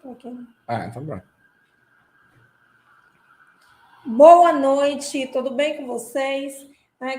eu tô aqui. Então pronto. Boa noite, tudo bem com vocês?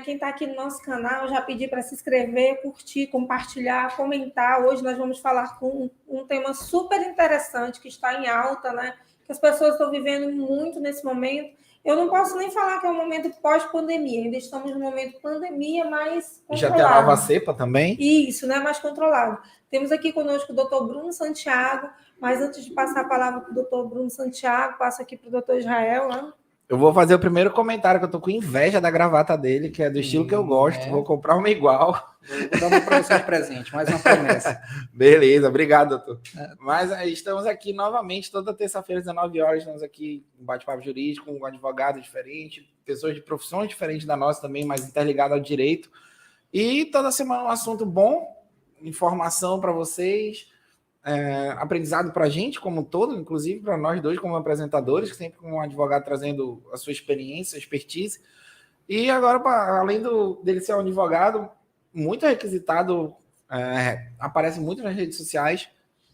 Quem está aqui no nosso canal, já pedi para se inscrever, curtir, compartilhar, comentar. Hoje nós vamos falar com um tema super interessante que está em alta, né? Que as pessoas estão vivendo muito nesse momento. Eu não posso nem falar que é um momento pós-pandemia, ainda estamos no momento pandemia, mas controlado. Já tem a nova cepa também? Isso, né? Mais controlado. Temos aqui conosco o doutor Bruno Santiago, mas antes de passar a palavra para o doutor Bruno Santiago, passo aqui para o doutor Israel, né? Eu vou fazer o primeiro comentário, que eu tô com inveja da gravata dele, que é do estilo que eu gosto. Vou comprar uma igual. Vou dar uma para você de presente, mais uma promessa. Beleza, obrigado, doutor. Mas estamos aqui novamente, toda terça-feira, às 19 horas, estamos aqui em bate-papo jurídico, com um advogado diferente, pessoas de profissões diferentes da nossa também, mas interligadas ao direito. E toda semana um assunto bom, informação para vocês, aprendizado para a gente como um todo, inclusive para nós dois como apresentadores, sempre com um advogado trazendo a sua experiência, a expertise. E agora, além dele ser um advogado muito requisitado, aparece muito nas redes sociais,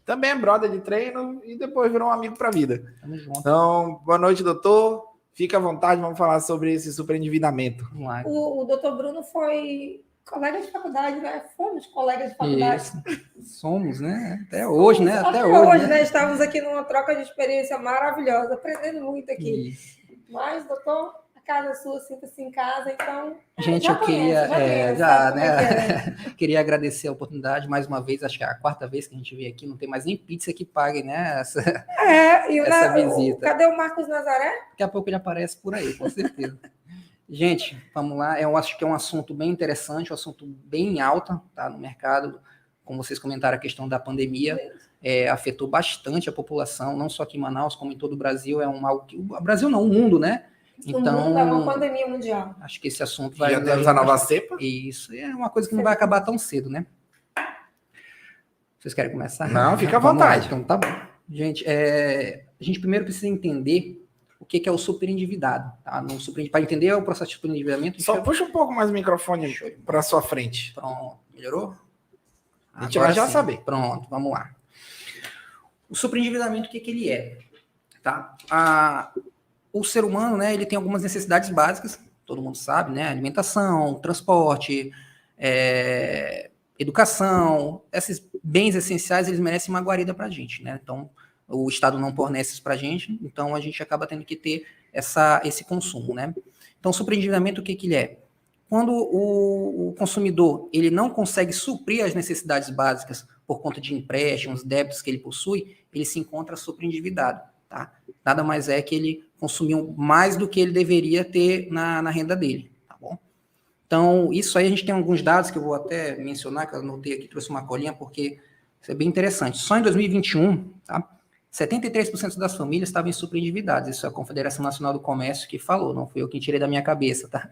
também é brother de treino e depois virou um amigo para a vida. Então, boa noite, doutor. Fique à vontade, vamos falar sobre esse superendividamento. O doutor Bruno foi colega de faculdade, né? Fomos colegas de faculdade. Isso. Somos, né? Até hoje, né? Até hoje, né? Estávamos aqui numa troca de experiência maravilhosa, aprendendo muito aqui. Isso. Mas, doutor, a casa é sua, sinta-se em casa, então... Gente, eu queria agradecer a oportunidade mais uma vez, acho que é a quarta vez que a gente veio aqui, não tem mais nem pizza que pague, né? Essa visita. Cadê o Marcos Nazaré? Daqui a pouco ele aparece por aí, com certeza. Gente, vamos lá. Eu acho que é um assunto bem interessante, um assunto bem alta, tá, no mercado. Como vocês comentaram, a questão da pandemia afetou bastante a população, não só aqui em Manaus, como em todo o Brasil. É algo que o Brasil não, o mundo, né? Então, o mundo é uma pandemia mundial. Acho que esse assunto vai... Já temos a nova cepa? Isso, é uma coisa que não vai acabar tão cedo, né? Vocês querem começar? Não, fica à vontade. Então, tá bom. Gente, a gente primeiro precisa entender o que é o superendividado, tá? Para entender o processo de superendividamento... Só puxa um pouco mais o microfone para sua frente. Pronto, melhorou? A gente vai já saber. Pronto, vamos lá. O superendividamento, o que ele é? Tá? O ser humano, né, ele tem algumas necessidades básicas, todo mundo sabe, né? Alimentação, transporte, educação, esses bens essenciais, eles merecem uma guarida para a gente, né? Então, o Estado não fornece isso para a gente, então a gente acaba tendo que ter esse consumo, né? Então, o superendividamento, o que ele é? Quando o consumidor ele não consegue suprir as necessidades básicas por conta de empréstimos, débitos que ele possui, ele se encontra superendividado, tá? Nada mais é que ele consumiu mais do que ele deveria ter na renda dele, tá bom? Então, isso aí a gente tem alguns dados que eu vou até mencionar, que eu anotei aqui, trouxe uma colinha, porque isso é bem interessante. Só em 2021, tá? 73% das famílias estavam superendividadas. Isso é a Confederação Nacional do Comércio que falou, não fui eu que tirei da minha cabeça, tá?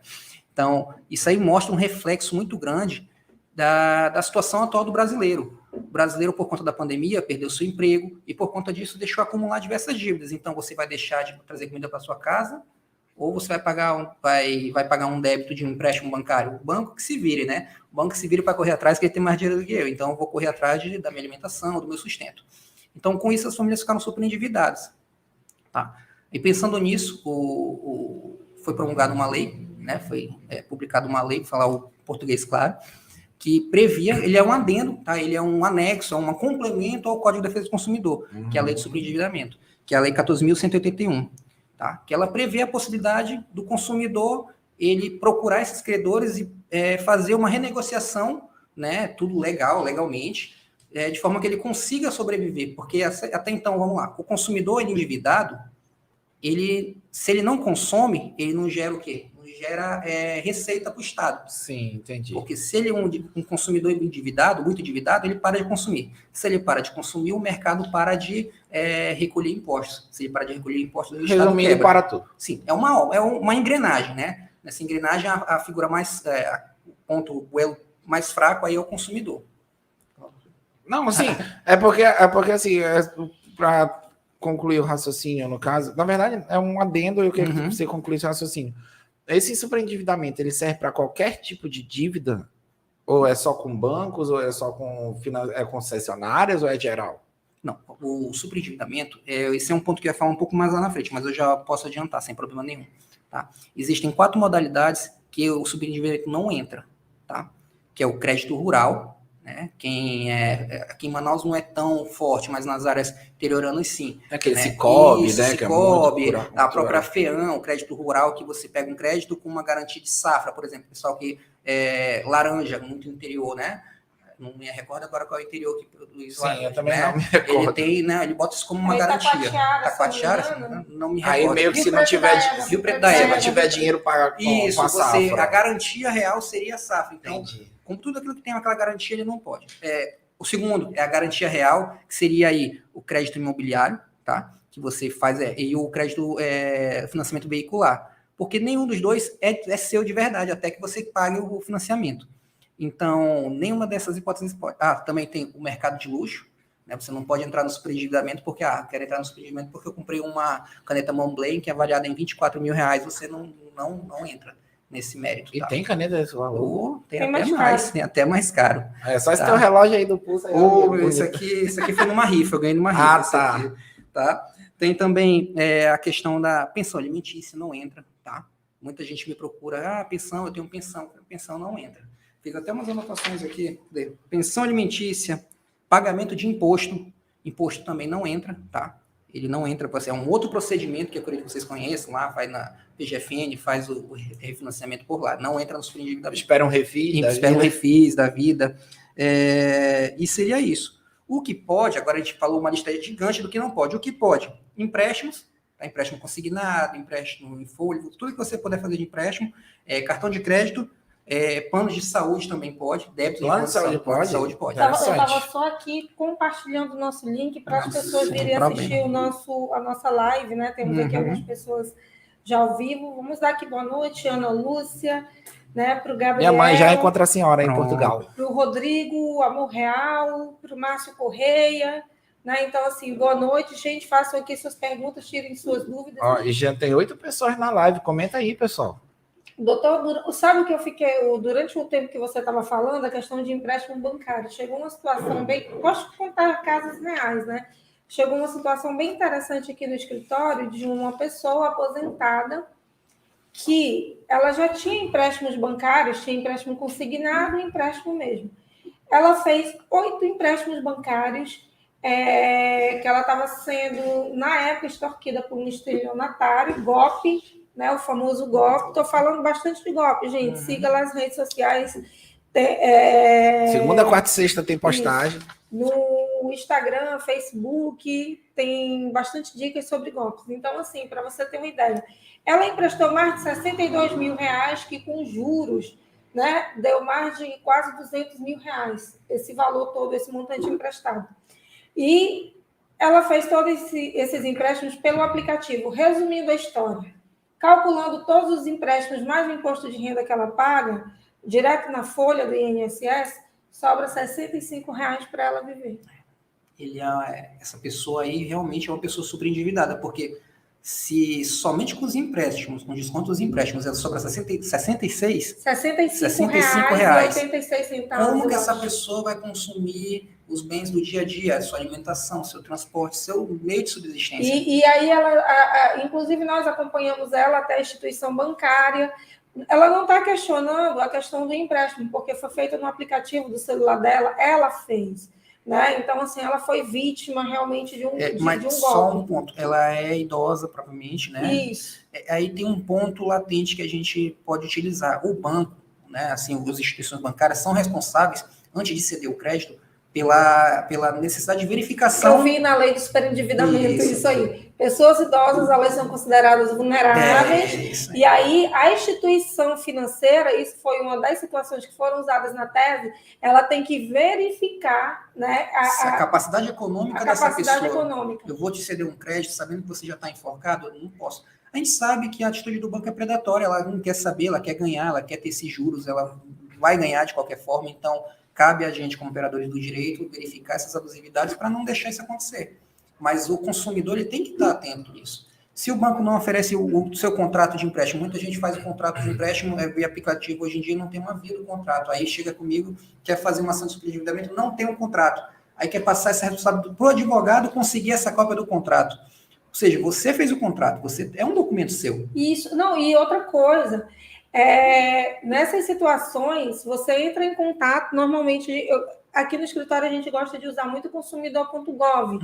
Então, isso aí mostra um reflexo muito grande da situação atual do brasileiro. O brasileiro, por conta da pandemia, perdeu seu emprego e, por conta disso, deixou acumular diversas dívidas. Então, você vai deixar de trazer comida para sua casa ou você vai pagar um débito de um empréstimo bancário? O banco que se vire, né? O banco que se vire para correr atrás, que ele tem mais dinheiro do que eu. Então, eu vou correr atrás da minha alimentação, do meu sustento. Então, com isso, as famílias ficaram super endividadas. Tá? E pensando nisso, foi promulgada uma lei, né? Foi publicada uma lei, vou falar o português claro, que previa, ele é um adendo, tá? Ele é um anexo, é um complemento ao Código de Defesa do Consumidor, que é a lei de superendividamento, que é a lei 14.181, tá? Que ela prevê a possibilidade do consumidor ele procurar esses credores e fazer uma renegociação, né? Tudo legalmente, de forma que ele consiga sobreviver, porque até então, vamos lá, o consumidor endividado, se ele não consome, ele não gera o quê? Não gera receita para o Estado. Sim, entendi. Porque se ele é um consumidor endividado, muito endividado, ele para de consumir. Se ele para de consumir, o mercado para de recolher impostos. Se ele para de recolher impostos, o Estado quebra. Ele para tudo. Sim, é uma engrenagem, né? Nessa engrenagem, a figura mais, o elo mais fraco aí é o consumidor. Não, assim, é porque assim, para concluir o raciocínio, no caso, na verdade, é um adendo, eu queria que você concluísse o raciocínio. Esse superendividamento, ele serve para qualquer tipo de dívida? Ou é só com bancos, ou é só com concessionárias, ou é geral? Não, o superendividamento, esse é um ponto que eu ia falar um pouco mais lá na frente, mas eu já posso adiantar, sem problema nenhum. Tá? Existem 4 modalidades que o superendividamento não entra, tá? Que é o crédito rural, né? Aqui em Manaus não é tão forte, mas nas áreas interioranas sim. Aquele né? Cicobi, Isso, né? Cicobi, Que é muito a própria FEAM, o crédito rural, que você pega um crédito com uma garantia de safra, por exemplo, pessoal que laranja, muito interior, né? Não me recordo agora qual é o interior que produz Sim, laranja, eu também né? não me recordo. Ele tem, né? Ele bota isso como uma garantia. Taquatiara, não me recordo. Aí meio que se não tiver, se não tiver dinheiro para com a safra. A garantia real seria a safra. Então, Entendi. com tudo aquilo que tem aquela garantia, ele não pode. O segundo é a garantia real, que seria aí o crédito imobiliário, tá? Que você faz, e o crédito financiamento veicular. Porque nenhum dos dois é seu de verdade, até que você pague o financiamento. Então, nenhuma dessas hipóteses pode. Também tem o mercado de luxo, né? Você não pode entrar no superendividamento porque, quero entrar no superendividamento porque eu comprei uma caneta Montblanc que é avaliada em R$24 mil, você não entra nesse mérito. E tá? tem caneta desse valor? Tem até mais, tem até mais caro. É só esse teu relógio aí do pulso. Isso aqui foi numa rifa, eu ganhei numa rifa. Tá. Aqui, tá? Tem também a questão da pensão alimentícia, não entra, tá? Muita gente me procura, pensão, eu tenho pensão não entra. Fiz até umas anotações aqui. Pensão alimentícia, pagamento de imposto também não entra, tá? Ele não entra, é um outro procedimento que eu creio que vocês conheçam lá, faz na PGFN, faz o refinanciamento por lá, não entra no superendividamento. Espera um refis da vida. E seria isso. O que pode, agora a gente falou uma lista gigante do que não pode. O que pode? Empréstimos, empréstimo consignado, empréstimo em folha, tudo que você puder fazer de empréstimo, cartão de crédito, planos de saúde também pode, débito plano de saúde pode? Eu estava só aqui compartilhando o nosso link para as pessoas virem assistir a nossa live, né? Temos aqui algumas pessoas já ao vivo. Vamos dar aqui boa noite, Ana Lúcia, né? Para o Gabriel. Minha mãe já encontra a senhora em Portugal. Para o Rodrigo Amor Real, para o Márcio Correia. Né? Então, assim, boa noite, gente. Façam aqui suas perguntas, tirem suas dúvidas. E já tem 8 pessoas na live. Comenta aí, pessoal. Doutor, sabe o que eu fiquei, durante o tempo que você estava falando, a questão de empréstimo bancário, chegou uma situação bem, gosto de contar casos reais, né? Chegou uma situação bem interessante aqui no escritório de uma pessoa aposentada que ela já tinha empréstimos bancários, tinha empréstimo consignado e empréstimo mesmo. Ela fez 8 empréstimos bancários que ela estava sendo, na época, extorquida por um estelionatário, golpe, né, o famoso golpe. Estou falando bastante de golpe, gente. Siga lá nas redes sociais. Segunda, quarta e sexta tem postagem. No Instagram, Facebook, tem bastante dicas sobre golpes. Então, assim, para você ter uma ideia, ela emprestou mais de R$62 mil, que com juros, né, deu mais de quase R$200 mil, esse valor todo, esse montante emprestado. E ela fez todos esses empréstimos pelo aplicativo. Resumindo a história, calculando todos os empréstimos mais o imposto de renda que ela paga, direto na folha do INSS, sobra R$65 para ela viver. Essa pessoa aí realmente é uma pessoa superendividada, porque se somente com os empréstimos, com desconto dos empréstimos, ela sobra R$65,86. Como que essa pessoa vai consumir os bens do dia a dia, sua alimentação, seu transporte, seu meio de subsistência? E aí, ela, inclusive, nós acompanhamos ela até a instituição bancária. Ela não está questionando a questão do empréstimo, porque foi feito no aplicativo do celular dela, ela fez. Né? Então, assim, ela foi vítima realmente de um golpe. Só um ponto, ela é idosa, provavelmente, né? Isso. Aí tem um ponto latente que a gente pode utilizar. O banco, né, assim, as instituições bancárias são responsáveis, antes de ceder o crédito, pela necessidade de verificação. Eu vi na lei do superendividamento isso aí. Pessoas idosas, elas são consideradas vulneráveis. E aí, a instituição financeira, isso foi uma das situações que foram usadas na tese, ela tem que verificar, né, a capacidade econômica dessa pessoa. Econômica. Eu vou te ceder um crédito sabendo que você já está enforcado? Eu não posso. A gente sabe que a atitude do banco é predatória, ela não quer saber, ela quer ganhar, ela quer ter esses juros, ela vai ganhar de qualquer forma, então cabe a gente, como operadores do direito, verificar essas abusividades para não deixar isso acontecer. Mas o consumidor ele tem que estar atento nisso. Se o banco não oferece o seu contrato de empréstimo, muita gente faz o contrato de empréstimo via aplicativo, hoje em dia não tem uma via do contrato. Aí chega comigo, quer fazer uma ação de superendividamento, não tem um contrato. aí quer passar essa responsabilidade para o advogado conseguir essa cópia do contrato. Ou seja, você fez o contrato, é um documento seu. Isso, não, e outra coisa, nessas situações, você entra em contato, normalmente, aqui no escritório a gente gosta de usar muito consumidor.gov,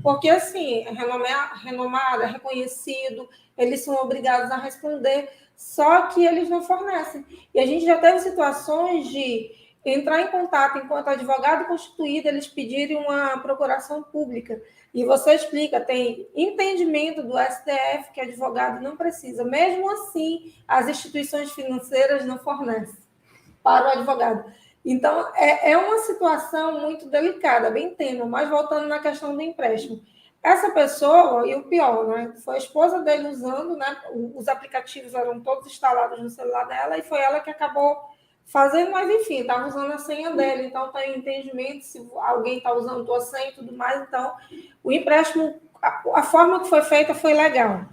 porque assim, é renomado, é reconhecido, eles são obrigados a responder, só que eles não fornecem. E a gente já teve situações de entrar em contato enquanto advogado constituído, eles pedirem uma procuração pública. E você explica, tem entendimento do STF que advogado não precisa. Mesmo assim, as instituições financeiras não fornecem para o advogado. Então, é uma situação muito delicada, bem tênue, mas voltando na questão do empréstimo. Essa pessoa, e o pior, né, foi a esposa dele usando, né, os aplicativos eram todos instalados no celular dela, e foi ela que acabou fazendo, mas enfim, estava usando a senha dele, então tem entendimento se alguém está usando a tua senha e tudo mais, então o empréstimo, a forma que foi feita foi legal.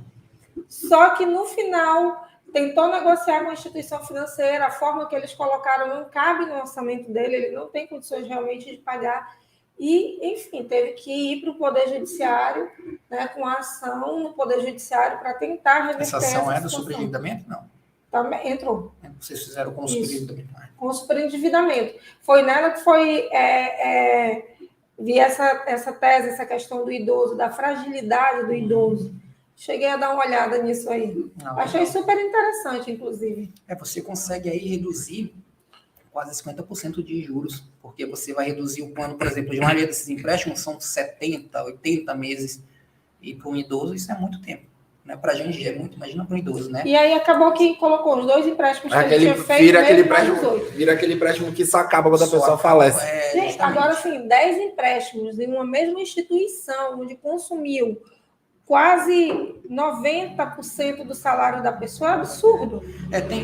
Só que no final tentou negociar com a instituição financeira, a forma que eles colocaram não cabe no orçamento dele, ele não tem condições realmente de pagar, e, enfim, teve que ir para o Poder Judiciário, né, com a ação no Poder Judiciário para tentar reverter essa ação do sobreendividamento? Não. Também entrou. Vocês fizeram com o superendividamento. Com o superendividamento. Foi nela que foi vi essa tese, essa questão do idoso, da fragilidade do idoso. Cheguei a dar uma olhada nisso aí. Achei super interessante, inclusive. Você consegue aí reduzir quase 50% de juros, porque você vai reduzir o plano, por exemplo, de maioria desses empréstimos são 70, 80 meses, e para um idoso isso é muito tempo. Né? Para a gente é muito, imagina para um idoso, né? E aí acabou que colocou os 2 empréstimos que ele tinha feito. Vira aquele empréstimo que só acaba quando a pessoa falece. Gente, agora, assim, 10 empréstimos em uma mesma instituição, onde consumiu quase 90% do salário da pessoa, é absurdo.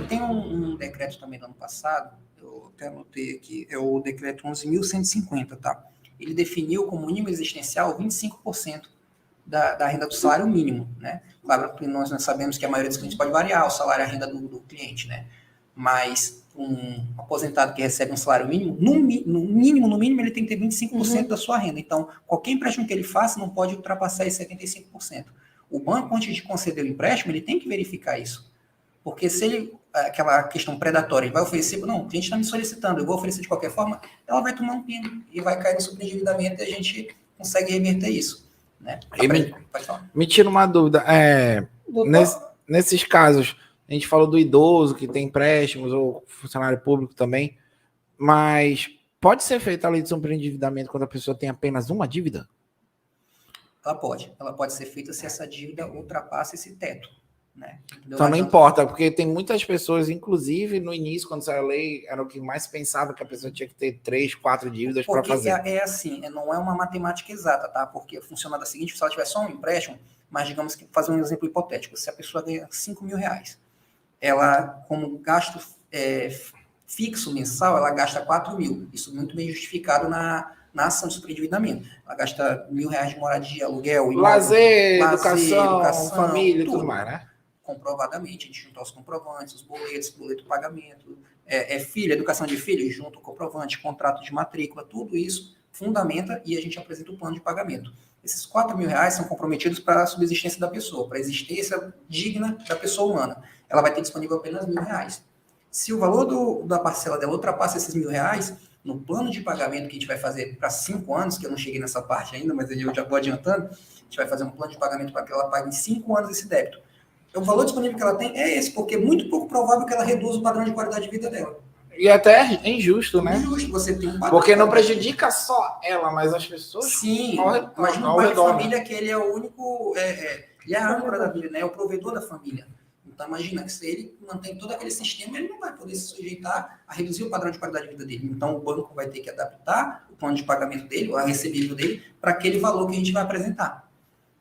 Tem um decreto também do ano passado, eu até anotei aqui, é o decreto 11.150, tá? Ele definiu como mínimo existencial 25% da renda do salário mínimo, né? Claro que nós sabemos que a maioria dos clientes pode variar o salário e a renda do cliente, né? Mas um aposentado que recebe um salário mínimo, no mínimo, ele tem que ter 25% da sua renda. Então, qualquer empréstimo que ele faça não pode ultrapassar esses 75%. O banco, antes de conceder o empréstimo, ele tem que verificar isso. Porque se ele, aquela questão predatória, ele vai oferecer, não, o cliente está me solicitando, eu vou oferecer de qualquer forma, ela vai tomar um pino e vai cair no superendividamento e a gente consegue reverter isso. Né? Me tira uma dúvida. Nesses casos, a gente falou do idoso que tem empréstimos, ou funcionário público também, mas pode ser feita a lei de superendividamento quando a pessoa tem apenas uma dívida? Ela pode ser feita se essa dívida ultrapassa esse teto. Né? Então não importa, porque tem muitas pessoas, inclusive no início, quando saiu a lei, era o que mais pensava que a pessoa tinha que ter 3, 4 dívidas para fazer. É assim, não é uma matemática exata, tá? Porque funciona da seguinte, se ela tiver só um empréstimo, mas digamos que, fazer um exemplo hipotético, se a pessoa ganha 5 mil reais, ela, como gasto fixo mensal, ela gasta 4 mil, isso muito bem justificado na ação de superendividamento. Ela gasta R$1.000 de moradia, aluguel, lazer, educação, família e tudo mais, né? Comprovadamente, a gente junta os comprovantes, os boletos, boleto de pagamento, filho, educação de filho, junto o comprovante, contrato de matrícula, tudo isso fundamenta e a gente apresenta o plano de pagamento. Esses R$4.000 são comprometidos para a subsistência da pessoa, para a existência digna da pessoa humana. Ela vai ter disponível apenas R$1.000. Se o valor da parcela dela ultrapassa esses R$1.000, no plano de pagamento que a gente vai fazer para 5 anos, que eu não cheguei nessa parte ainda, mas eu já vou adiantando, a gente vai fazer um plano de pagamento para que ela pague em 5 anos esse débito. O valor disponível que ela tem é esse, porque é muito pouco provável que ela reduza o padrão de qualidade de vida dela. E até é injusto, né? Injusto, você tem um padrão. Porque não prejudica só ela, mas as pessoas. Sim, imagina um pai de família que ele é o único, ele é a âncora da família, né? É o provedor da família. Então, imagina que se ele mantém todo aquele sistema, ele não vai poder se sujeitar a reduzir o padrão de qualidade de vida dele. Então, o banco vai ter que adaptar o plano de pagamento dele, a recebível dele, para aquele valor que a gente vai apresentar.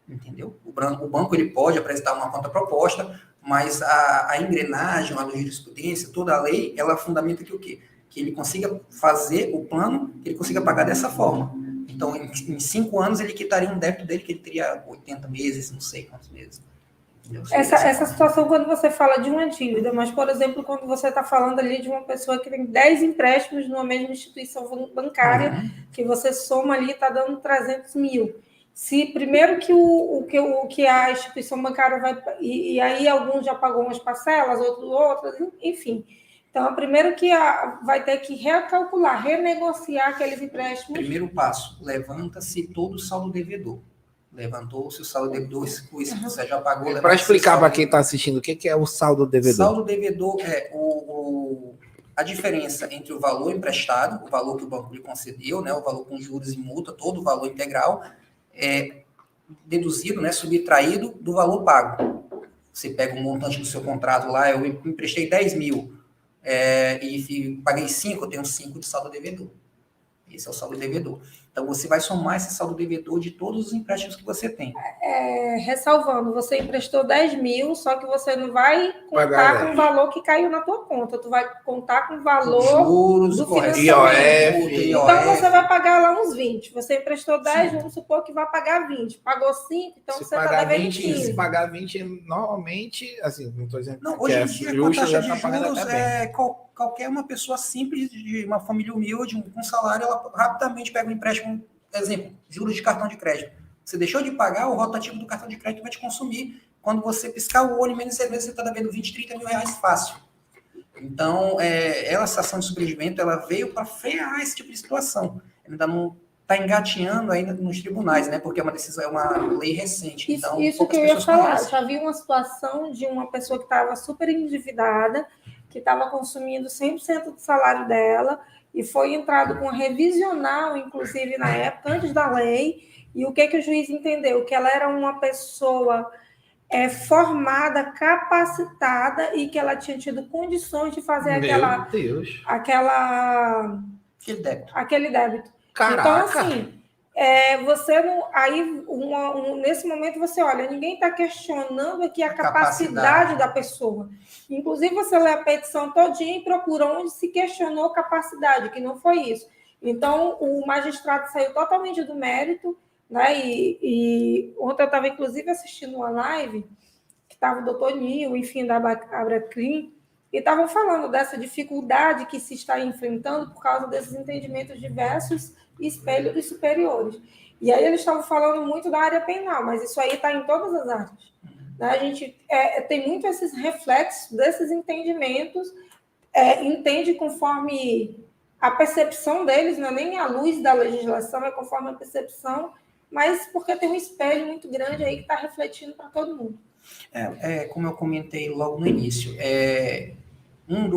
Entendeu? O banco ele pode apresentar uma contraproposta, mas a engrenagem, a jurisprudência, toda a lei, ela fundamenta que o quê? Que ele consiga fazer o plano, que ele consiga pagar dessa forma. Então, em 5 anos, ele quitaria um débito dele que ele teria 80 meses, não sei quantos meses. Essa situação quando você fala de uma dívida, mas, por exemplo, quando você está falando ali de uma pessoa que tem 10 empréstimos numa mesma instituição bancária, que você soma ali e está dando 300 mil. Se primeiro que a instituição bancária vai... E aí alguns já pagou umas parcelas, outras, enfim. Então, primeiro que vai ter que recalcular, renegociar aqueles empréstimos. Primeiro passo, levanta-se todo o saldo devedor. Levantou-se o saldo devedor, você já pagou. Para explicar para quem está assistindo, o que é o saldo devedor? Saldo devedor é a diferença entre o valor emprestado, o valor que o banco lhe concedeu, né, o valor com juros e multa, todo o valor integral, deduzido, né, subtraído do valor pago. Você pega um montante do seu contrato lá, eu emprestei 10 mil e paguei 5, eu tenho 5 de saldo devedor. Esse é o saldo devedor. Então, você vai somar esse saldo devedor de todos os empréstimos que você tem. Ressalvando, você emprestou 10 mil, só que você não vai contar com o valor que caiu na tua conta. Tu vai contar com o valor juros, do financiamento. IOF. Então, você vai pagar lá uns 20. Você emprestou 10, vamos supor que vai pagar 20. Pagou 5, então você está devendo 15. Se pagar 20, normalmente, assim, não estou dizendo que hoje em dia, com a taxa de juros, qualquer uma pessoa simples, de uma família humilde, com salário, ela rapidamente pega um empréstimo, exemplo, juros de cartão de crédito. Você deixou de pagar, o rotativo do cartão de crédito vai te consumir. Quando você piscar o olho, menos 6 meses, você está devendo 20, 30 mil reais fácil. Então, essa ação de sobrevivimento, ela veio para frear esse tipo de situação. Ainda não está engateando ainda nos tribunais, né? Porque é uma decisão, é uma lei recente. Então, isso que eu ia falar. Já vi uma situação de uma pessoa que estava super endividada, que estava consumindo 100% do salário dela, e foi entrado com revisional, inclusive, na época, antes da lei, e o que o juiz entendeu? Que ela era uma pessoa formada, capacitada, e que ela tinha tido condições de fazer aquele débito. Caraca. Então, assim, você não... Aí, nesse momento, você olha, ninguém está questionando aqui a capacidade da pessoa. Inclusive, você lê a petição todinha e procura onde se questionou capacidade, que não foi isso. Então, o magistrado saiu totalmente do mérito, né? E ontem eu estava, inclusive, assistindo uma live, que estava o doutor Nil, enfim, da Abracrim, e estavam falando dessa dificuldade que se está enfrentando por causa desses entendimentos diversos e superiores. E aí eles estavam falando muito da área penal, mas isso aí está em todas as áreas. A gente tem muito esses reflexos desses entendimentos, entende conforme a percepção deles, não é nem a luz da legislação, é conforme a percepção, mas porque tem um espelho muito grande aí que está refletindo para todo mundo. Como eu comentei logo no início, um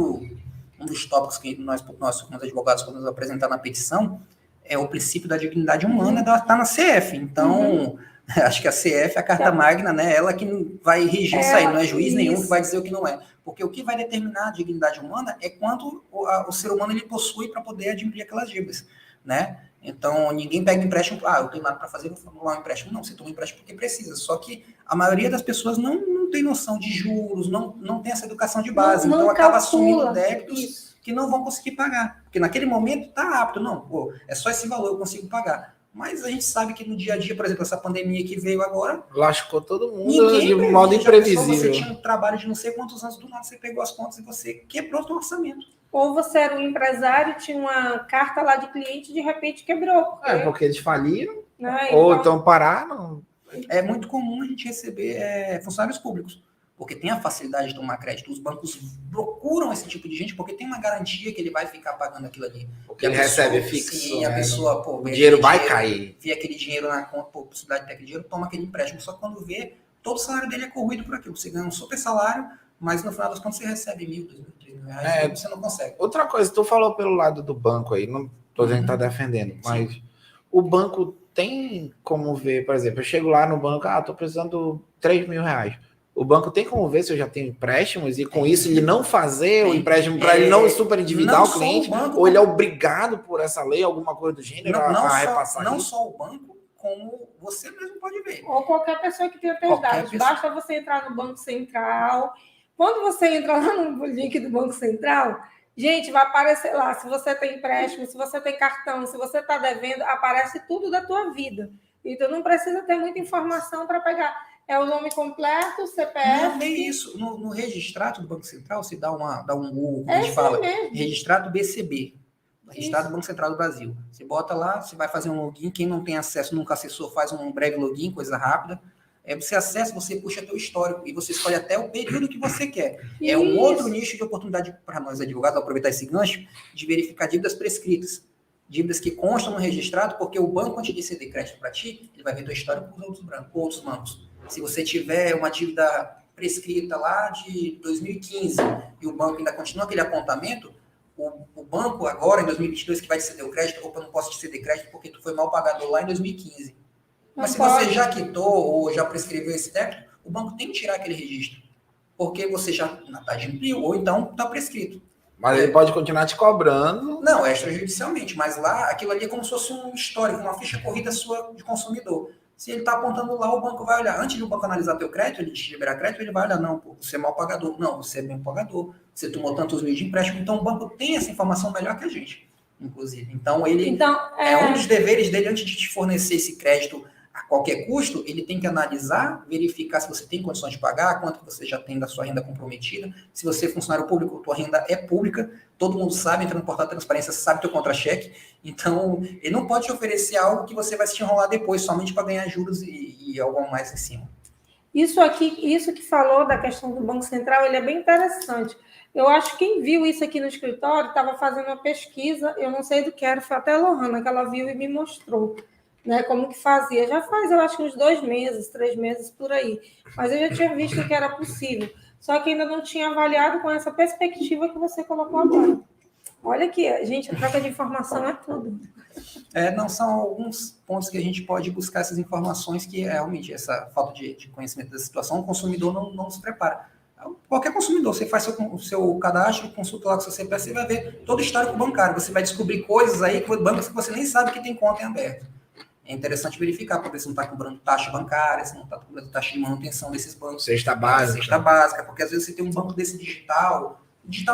dos tópicos que nós como advogados, quando nos apresentar na petição, é o princípio da dignidade humana, está na CF. Então, acho que a CF, a Carta Magna, né, ela que vai regir isso aí, não é juiz nenhum que vai dizer o que não é. Porque o que vai determinar a dignidade humana é quanto o ser humano ele possui para poder adquirir aquelas dívidas, né? Então, ninguém pega empréstimo, eu tenho nada para fazer, vou formular um empréstimo. Não, você toma um empréstimo porque precisa. Só que a maioria das pessoas não tem noção de juros, não tem essa educação de base. Então, acaba assumindo débitos que não vão conseguir pagar. Porque naquele momento está apto. Não, é só esse valor, eu consigo pagar. Mas a gente sabe que no dia a dia, por exemplo, essa pandemia que veio agora... Lascou todo mundo de modo imprevisível. Você tinha um trabalho de não sei quantos anos, do nada você pegou as contas e você quebrou o seu orçamento. Ou você era um empresário, tinha uma carta lá de cliente e de repente quebrou. Porque eles faliram, ou então pararam. É muito comum a gente receber funcionários públicos, porque tem a facilidade de tomar crédito. Os bancos procuram esse tipo de gente porque tem uma garantia que ele vai ficar pagando aquilo ali. Porque ele recebe fixo. Sim, a pessoa, o dinheiro vai cair. Vê aquele dinheiro na conta, possibilidade de ter aquele dinheiro, toma aquele empréstimo. Só que quando vê, todo o salário dele é corroído por aquilo. Você ganha um super salário, mas no final das contas você recebe 1.000, 2.000, 3.000 reais, você não consegue. Outra coisa, tu falou pelo lado do banco aí, não tô dizendo que tá defendendo, mas o banco tem como ver, por exemplo, eu chego lá no banco, tô precisando de 3.000 reais. O banco tem como ver se eu já tenho empréstimos e com isso ele não fazer o empréstimo para ele não super endividar o cliente, ou ele é obrigado por essa lei, alguma coisa do gênero, a repassar não só o banco, como você mesmo pode ver. Ou qualquer pessoa que tenha teus dados. Basta você entrar no Banco Central. Quando você entra lá no link do Banco Central, gente, vai aparecer lá se você tem empréstimo, se você tem cartão, se você está devendo, aparece tudo da tua vida. Então, não precisa ter muita informação para pegar. É o nome completo, o CPF. Não, nem isso. No registrato do Banco Central, você dá um Google, como a gente fala, mesmo. registrato BCB, registrado do Banco Central do Brasil. Você bota lá, você vai fazer um login, quem não tem acesso, nunca acessou, faz um breve login, coisa rápida. Você acessa, você puxa teu histórico e você escolhe até o período que você quer. É um outro nicho de oportunidade para nós advogados, aproveitar esse gancho, de verificar dívidas prescritas. Dívidas que constam no registrado, porque o banco, antes de ceder crédito para ti, ele vai ver teu histórico com os outros bancos. Se você tiver uma dívida prescrita lá de 2015 e o banco ainda continua aquele apontamento, o banco agora, em 2022, que vai te ceder o crédito, opa, não posso te ceder crédito porque tu foi mal pagador lá em 2015. Mas se você já quitou ou já prescreveu esse débito, o banco tem que tirar aquele registro. Porque você já está adimpliu ou então está prescrito. Mas ele pode continuar te cobrando. Não, extrajudicialmente. Mas lá, aquilo ali é como se fosse um histórico, uma ficha corrida sua de consumidor. Se ele está apontando lá, o banco vai olhar. Antes do banco analisar teu crédito, ele te liberar crédito, ele vai olhar, não, pô, você é mal pagador. Não, você é bem pagador. Você tomou tantos mil de empréstimo. Então, o banco tem essa informação melhor que a gente, inclusive. Então, é um dos deveres dele, antes de te fornecer esse crédito a qualquer custo, ele tem que analisar, verificar se você tem condições de pagar, quanto você já tem da sua renda comprometida. Se você é funcionário público, tua renda é pública, todo mundo sabe, entra no portal de transparência, sabe teu contra-cheque. Então, ele não pode te oferecer algo que você vai se enrolar depois, somente para ganhar juros e algo mais em cima. Isso que falou da questão do Banco Central, ele é bem interessante. Eu acho que quem viu isso aqui no escritório estava fazendo uma pesquisa, eu não sei do que era, foi até a Lohana que ela viu e me mostrou, né, como que fazia. Já faz, eu acho que uns 2 meses, 3 meses por aí. Mas eu já tinha visto que era possível. Só que ainda não tinha avaliado com essa perspectiva que você colocou agora. Olha aqui, gente, a troca de informação é tudo. Não são alguns pontos que a gente pode buscar essas informações que realmente essa falta de conhecimento da situação, o consumidor não se prepara. Qualquer consumidor, você faz o seu cadastro, consulta lá com o seu CPF, você vai ver todo o histórico bancário, você vai descobrir coisas aí, bancos que você nem sabe que tem conta em aberto. É interessante verificar para ver se não está cobrando taxa bancária, se não está cobrando taxa de manutenção desses bancos. Cesta básica, porque às vezes você tem um banco desse digital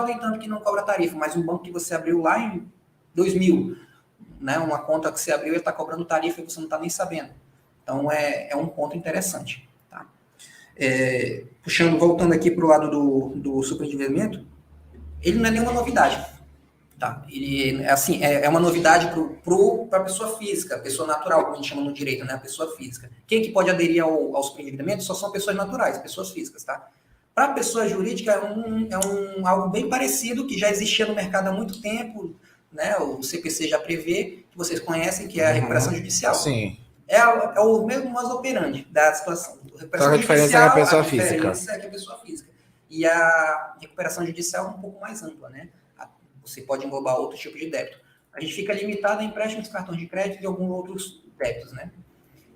nem tanto que não cobra tarifa, mas um banco que você abriu lá em 2000, né, uma conta que você abriu e ele está cobrando tarifa e você não está nem sabendo. Então, é um ponto interessante. Tá? Voltando aqui para o lado do superendividamento, ele não é nenhuma novidade. Tá? Ele, assim, é uma novidade para a pessoa física, a pessoa natural, como a gente chama no direito, né, a pessoa física. Quem que pode aderir ao superendividamento só são pessoas naturais, pessoas físicas, tá? Para a pessoa jurídica algo bem parecido, que já existia no mercado há muito tempo, né? O CPC já prevê, que vocês conhecem, que é a recuperação judicial. Sim. É o mesmo modus operandi da situação. Só a diferença é a pessoa física. A diferença é que a pessoa física. E a recuperação judicial é um pouco mais ampla, né? Você pode englobar outro tipo de débito. A gente fica limitado a empréstimos, cartões de crédito e alguns outros débitos, né?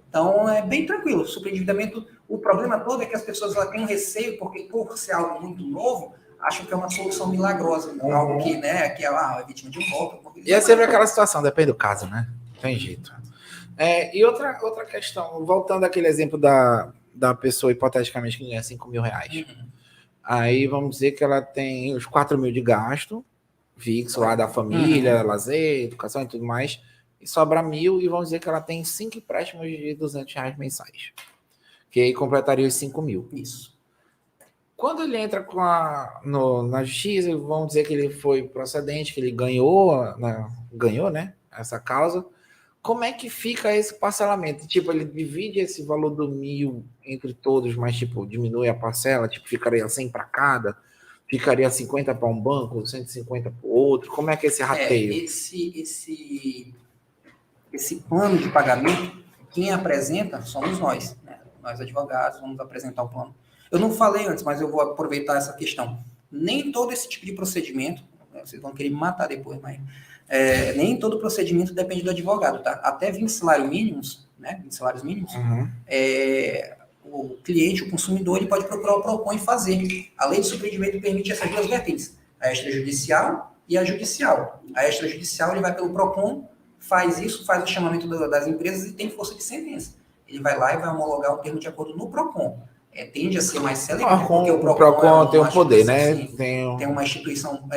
Então, é bem tranquilo. O superendividamento, o problema todo é que as pessoas têm um receio, porque por ser algo muito novo, acham que é uma solução milagrosa, algo que, né, que é vítima de um golpe. E é sempre aquela situação, depende do caso, né? Não tem jeito. E outra questão, voltando àquele exemplo da pessoa, hipoteticamente, que ganha 5 mil reais. Uhum. Aí, vamos dizer que ela tem os 4 mil de gasto, fixo lá da família, lazer, educação e tudo mais, e sobra 1.000, e vamos dizer que ela tem 5 empréstimos de 200 reais mensais, que aí completaria os 5 mil. Isso. Quando ele entra na justiça, vamos dizer que ele foi procedente, que ele ganhou, né, essa causa, como é que fica esse parcelamento? Tipo, ele divide esse valor do 1.000 entre todos, mas, tipo, diminui a parcela, tipo, ficaria 100 para cada, ficaria 50 para um banco, 150 para o outro, como é que é esse rateio? Esse plano de pagamento, quem apresenta somos nós, né? Nós advogados vamos apresentar o plano. Eu não falei antes, mas eu vou aproveitar essa questão. Nem todo esse tipo de procedimento, vocês vão querer me matar depois, mas nem todo procedimento depende do advogado, tá? Até 20 salários mínimos, né? 20 salários mínimos, o cliente, o consumidor, ele pode procurar o PROCON e fazer. A lei de superendividamento permite essas duas vertentes, a extrajudicial e a judicial. A extrajudicial, ele vai pelo PROCON, faz o chamamento das empresas e tem força de sentença. Ele vai lá e vai homologar o termo de acordo no PROCON. Tende a ser mais celebre, porque o PROCON tem o poder, né? Assim, tem uma instituição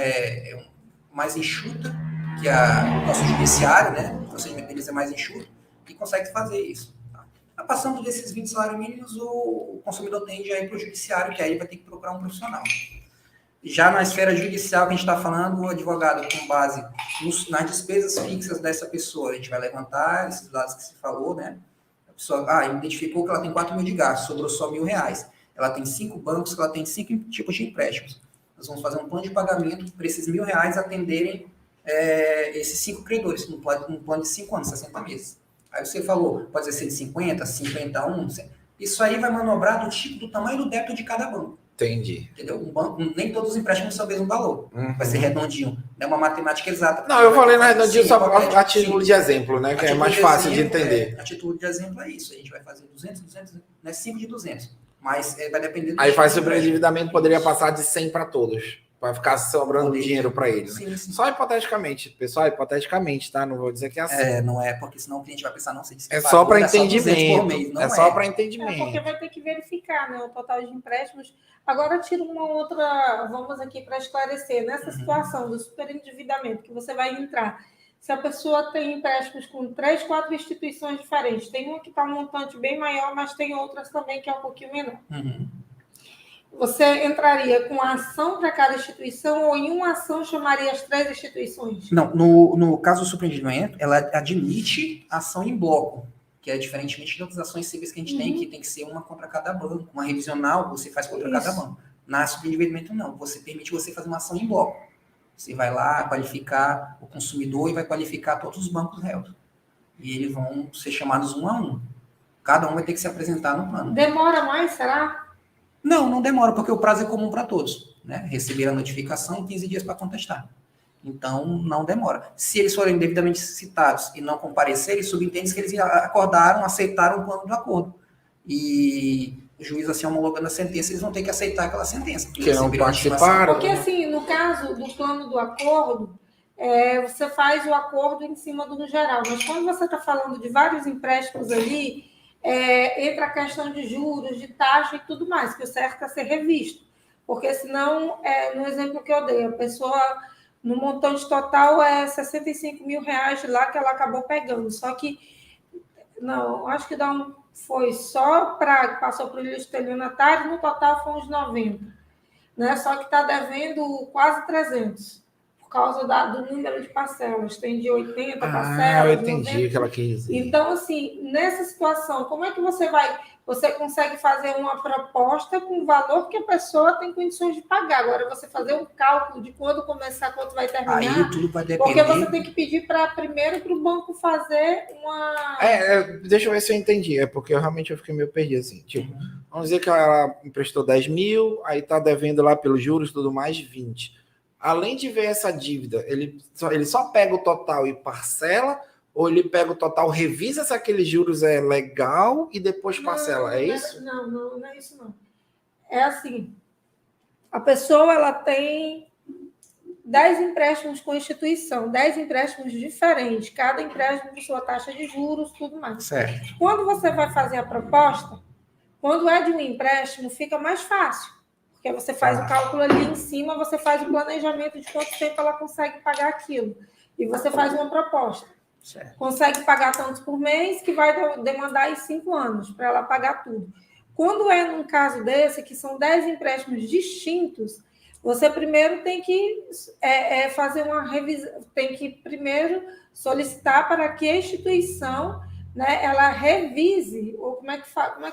mais enxuta que o nosso judiciário, né? O procedimento deles é mais enxuto e consegue fazer isso. Tá? Passando desses 20 salários mínimos, o consumidor tende a ir para o judiciário, que aí vai ter que procurar um profissional. Já na esfera judicial que a gente está falando, o advogado, com base nas despesas fixas dessa pessoa, a gente vai levantar esses dados que se falou, né? A pessoa identificou que ela tem 4 mil de gastos, sobrou só R$1.000. Ela tem 5 bancos, ela tem 5 tipos de empréstimos. Nós vamos fazer um plano de pagamento para esses R$1.000 atenderem esses 5 credores, um plano de 5 anos, 60 meses. Aí você falou, pode ser 150, 51, isso aí vai manobrar do tamanho do débito de cada banco. Entendi. Entendeu? Um banco, nem todos os empréstimos são o mesmo valor. Vai ser redondinho. Não é uma matemática exata. Não, eu falei na redondinho só a título de exemplo, né? Que é mais fácil de entender. A título de exemplo é isso. A gente vai fazer 200, não é 5 de 200. Mas vai depender do... Aí faz sobreendividamento, poderia passar de 100 para todos. Vai ficar sobrando dinheiro para eles. Sim. Só hipoteticamente, pessoal, hipoteticamente, tá? Não vou dizer que é assim. Não é, porque senão o cliente vai pensar, não sei se é só para entendimento. É só para entendimento. Porque vai ter que verificar, né, o total de empréstimos. Agora, tira uma outra, vamos aqui para esclarecer. Nessa situação do superendividamento que você vai entrar, se a pessoa tem empréstimos com 3, 4 instituições diferentes, tem uma que está um montante bem maior, mas tem outras também que é um pouquinho menor. Você entraria com a ação para cada instituição ou em uma ação chamaria as 3 instituições? Não, no caso do superendividamento, ela admite ação em bloco, que é diferentemente de outras ações civis que a gente tem, que tem que ser uma contra cada banco. Uma revisional você faz contra cada banco. Na superendividamento, não. Você permite você fazer uma ação em bloco. Você vai lá qualificar o consumidor e vai qualificar todos os bancos réus. E eles vão ser chamados um a um. Cada um vai ter que se apresentar no plano. Demora mais, será? Não demora, porque o prazo é comum para todos, né? Receber a notificação, 15 dias para contestar. Então, não demora. Se eles forem devidamente citados e não comparecerem, subentende que eles acordaram, aceitaram o plano do acordo. E o juiz, assim, homologando a sentença, eles vão ter que aceitar aquela sentença. Que não participaram. Porque, assim, no caso do plano do acordo, você faz o acordo em cima do geral. Mas quando você está falando de vários empréstimos ali, entra a questão de juros, de taxa e tudo mais, que o certo é ser revisto. Porque senão, no exemplo que eu dei, a pessoa, no montante total, é R$65 mil lá que ela acabou pegando. Só que, não, acho que foi só passou para o estelionatário, no total foi uns 90. Né? Só que está devendo quase 300. Por causa do número de parcelas. Tem de 80 parcelas. Eu entendi o que ela quis dizer. Então, assim, nessa situação, como é que você vai... Você consegue fazer uma proposta com o valor que a pessoa tem condições de pagar. Agora, você fazer um cálculo de quando começar, quando vai terminar... Aí tudo vai depender... Porque você tem que pedir primeiro para o banco fazer uma... Deixa eu ver se eu entendi. É porque realmente eu fiquei meio perdido, assim. Tipo, vamos dizer que ela emprestou 10 mil, aí está devendo lá pelos juros e tudo mais 20. Além de ver essa dívida, ele só pega o total e parcela, ou ele pega o total, revisa se aqueles juros é legal e depois parcela, isso? Não é isso, não. É assim, a pessoa ela tem 10 empréstimos com instituição, 10 empréstimos diferentes, cada empréstimo com sua taxa de juros, tudo mais. Certo. Quando você vai fazer a proposta, quando é de um empréstimo, fica mais fácil. Porque você faz o cálculo ali em cima, você faz o planejamento de quanto tempo ela consegue pagar aquilo. E você faz uma proposta. Certo. Consegue pagar tantos por mês, que vai demandar em 5 anos para ela pagar tudo. Quando é num caso desse, que são 10 empréstimos distintos, você primeiro tem que fazer uma revisão, tem que primeiro solicitar para que a instituição... Né, ela revise, ou como é que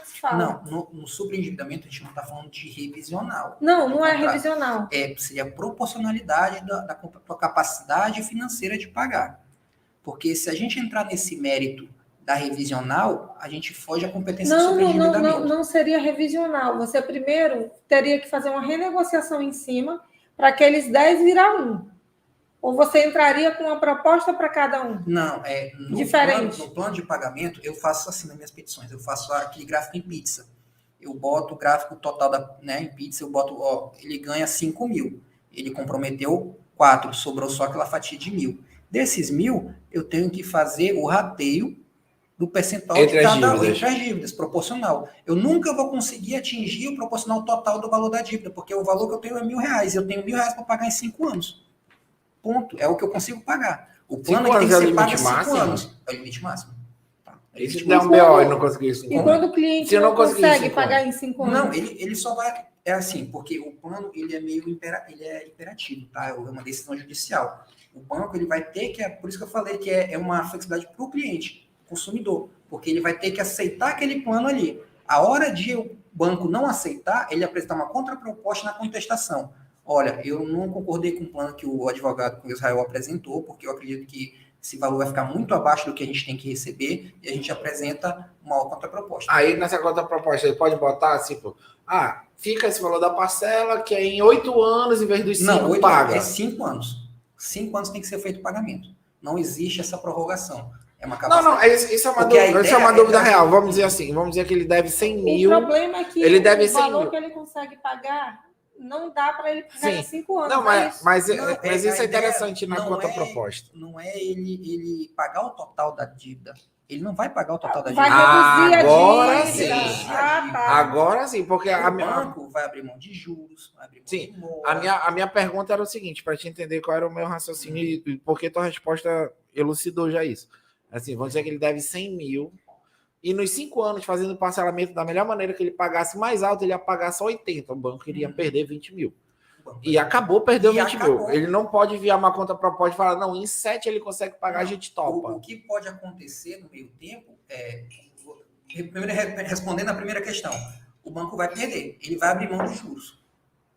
se fala? Não, no superendividamento a gente não está falando de revisional. Não é revisional. Seria a proporcionalidade da tua capacidade financeira de pagar. Porque se a gente entrar nesse mérito da revisional, a gente foge à competência do superendividamento. Não seria revisional. Você primeiro teria que fazer uma renegociação em cima para aqueles 10 virar 1. Ou você entraria com uma proposta para cada um? Não, diferente. No plano de pagamento, eu faço assim nas minhas petições. Eu faço aquele gráfico em pizza. Eu boto o gráfico total em pizza, eu boto, ele ganha 5 mil. Ele comprometeu 4, sobrou só aquela fatia de 1.000. Desses 1.000, eu tenho que fazer o rateio do percentual entre as dívidas, proporcional. Eu nunca vou conseguir atingir o proporcional total do valor da dívida, porque o valor que eu tenho é R$1.000. Eu tenho R$1.000 para pagar em 5 anos. Ponto. É o que eu consigo pagar. O plano é que tem que ser pago em 5 anos. É o limite máximo. Tá. E se der um BO e não conseguir isso? E quando o cliente não consegue pagar em 5 anos? Não, ele só vai... É assim, porque o plano, ele é meio imperativo, tá? É uma decisão judicial. O banco, ele vai ter que... Por isso que eu falei que é uma flexibilidade para o cliente, consumidor, porque ele vai ter que aceitar aquele plano ali. A hora de o banco não aceitar, ele apresentar uma contraproposta na contestação. Olha, eu não concordei com o plano que o advogado com Israel apresentou, porque eu acredito que esse valor vai ficar muito abaixo do que a gente tem que receber, e a gente apresenta uma contraproposta. Aí, nessa contraproposta, ele pode botar, tipo, fica esse valor da parcela, que é em 8 anos, em vez dos 5, não, paga. É 5 anos. 5 anos tem que ser feito o pagamento. Não existe essa prorrogação. É uma isso é uma dúvida real. Vamos dizer assim, vamos dizer que ele deve 100 mil. O problema é que ele deve o valor que ele consegue pagar não dá para ele pagar em 5 anos. Não, mas isso é interessante na contraproposta. Não é ele pagar o total da dívida. Ele não vai pagar o total da dívida. Vai reduzir agora a dívida. Sim. Agora sim, porque o banco vai abrir mão de juros, vai abrir mão de mora. A minha pergunta era o seguinte, para te entender qual era o meu raciocínio e porque tua resposta elucidou já isso. Assim, vamos dizer que ele deve 100 mil e nos 5 anos, fazendo o parcelamento da melhor maneira que ele pagasse mais alto, ele ia pagar só 80. O banco iria perder 20 mil. E acabou, perdeu 20 mil. Ele não pode enviar uma conta proposta e falar, não, em 7 ele consegue pagar, a gente topa. O que pode acontecer no meio tempo é... Primeiro, respondendo a primeira questão, o banco vai perder. Ele vai abrir mão dos juros.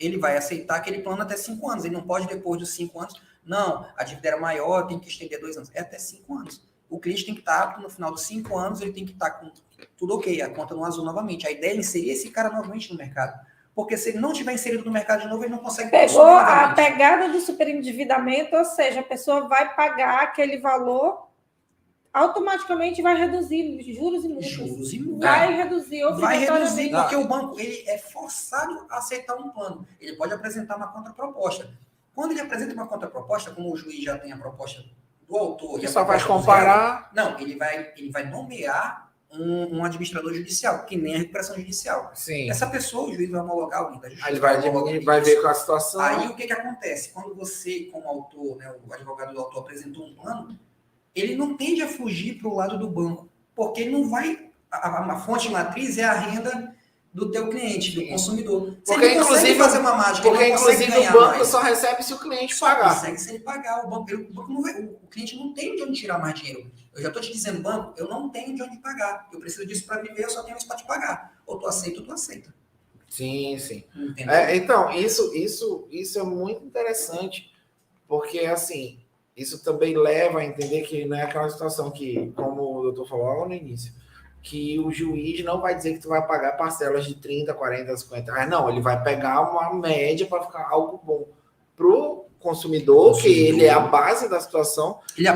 Ele vai aceitar aquele plano até 5 anos. Ele não pode, depois dos 5 anos, não, a dívida era maior, tem que estender 2 anos. É até 5 anos. O cliente tem que estar apto no final dos 5 anos, ele tem que estar com tudo ok, a conta no azul novamente. A ideia é inserir esse cara novamente no mercado. Porque se ele não tiver inserido no mercado de novo, ele não consegue... Pegou a pegada do superendividamento, ou seja, a pessoa vai pagar aquele valor, automaticamente vai reduzir juros e multas. Vai reduzir obrigatoriamente. Vai reduzir, porque o banco ele é forçado a aceitar um plano. Ele pode apresentar uma contraproposta. Quando ele apresenta uma contraproposta, como o juiz já tem a proposta do autor... Ele só vai comparar... Não, ele vai nomear um administrador judicial, que nem a recuperação judicial. Sim. Essa pessoa, o juiz vai homologar alguém da justiça. Aí ele vai ver com a situação. Aí o que acontece? Quando você, como autor, né, o advogado do autor apresentou um plano, ele não tende a fugir para o lado do banco, porque ele não vai... A fonte matriz é a renda do teu cliente, do consumidor. Porque, ele consegue fazer uma mágica, porque inclusive o banco só recebe se o cliente pagar. Só consegue se ele pagar. O cliente não tem de onde tirar mais dinheiro. Eu já estou te dizendo, banco, eu não tenho de onde pagar. Eu preciso disso para viver, eu só tenho isso para te pagar. Ou tu aceita ou tu aceita. Sim. Então, isso é muito interessante, porque, assim, isso também leva a entender que não é aquela situação que, como o doutor falou lá no início, que o juiz não vai dizer que tu vai pagar parcelas de 30, 40, 50. Não, ele vai pegar uma média para ficar algo bom pro consumidor, que ele é a base da situação. Ele é a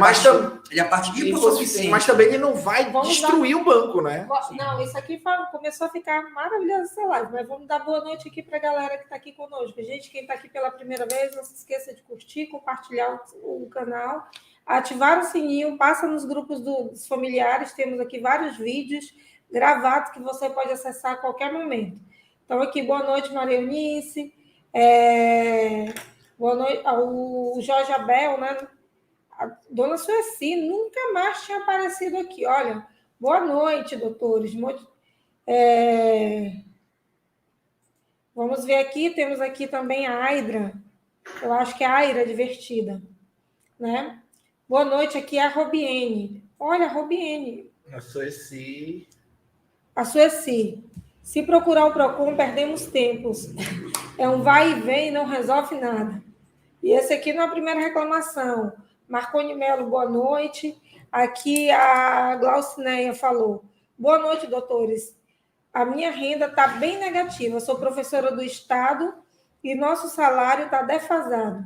parte hipossuficiente. Mas também ele não vai destruir o banco, né? Não, isso aqui começou a ficar maravilhoso essa live, mas vamos dar boa noite aqui para a galera que está aqui conosco. Gente, quem está aqui pela primeira vez, não se esqueça de curtir, compartilhar o canal, ativar o sininho, passa nos grupos dos familiares, temos aqui vários vídeos gravados que você pode acessar a qualquer momento. Então, aqui, boa noite, Maria Eunice, boa noite, o Jorge Abel, né? A dona Sueci nunca mais tinha aparecido aqui. Olha, boa noite, doutores. Vamos ver aqui, temos aqui também a Aydra. Eu acho que é a Aira divertida, né? Boa noite, aqui é a Robiene. Olha, a Robiene. A Sueci. Se procurar o PROCON, perdemos tempos. É um vai e vem e não resolve nada. E esse aqui não é a primeira reclamação. Marconi Melo, boa noite. Aqui a Glaucineia falou. Boa noite, doutores. A minha renda está bem negativa. Sou professora do Estado e nosso salário está defasado.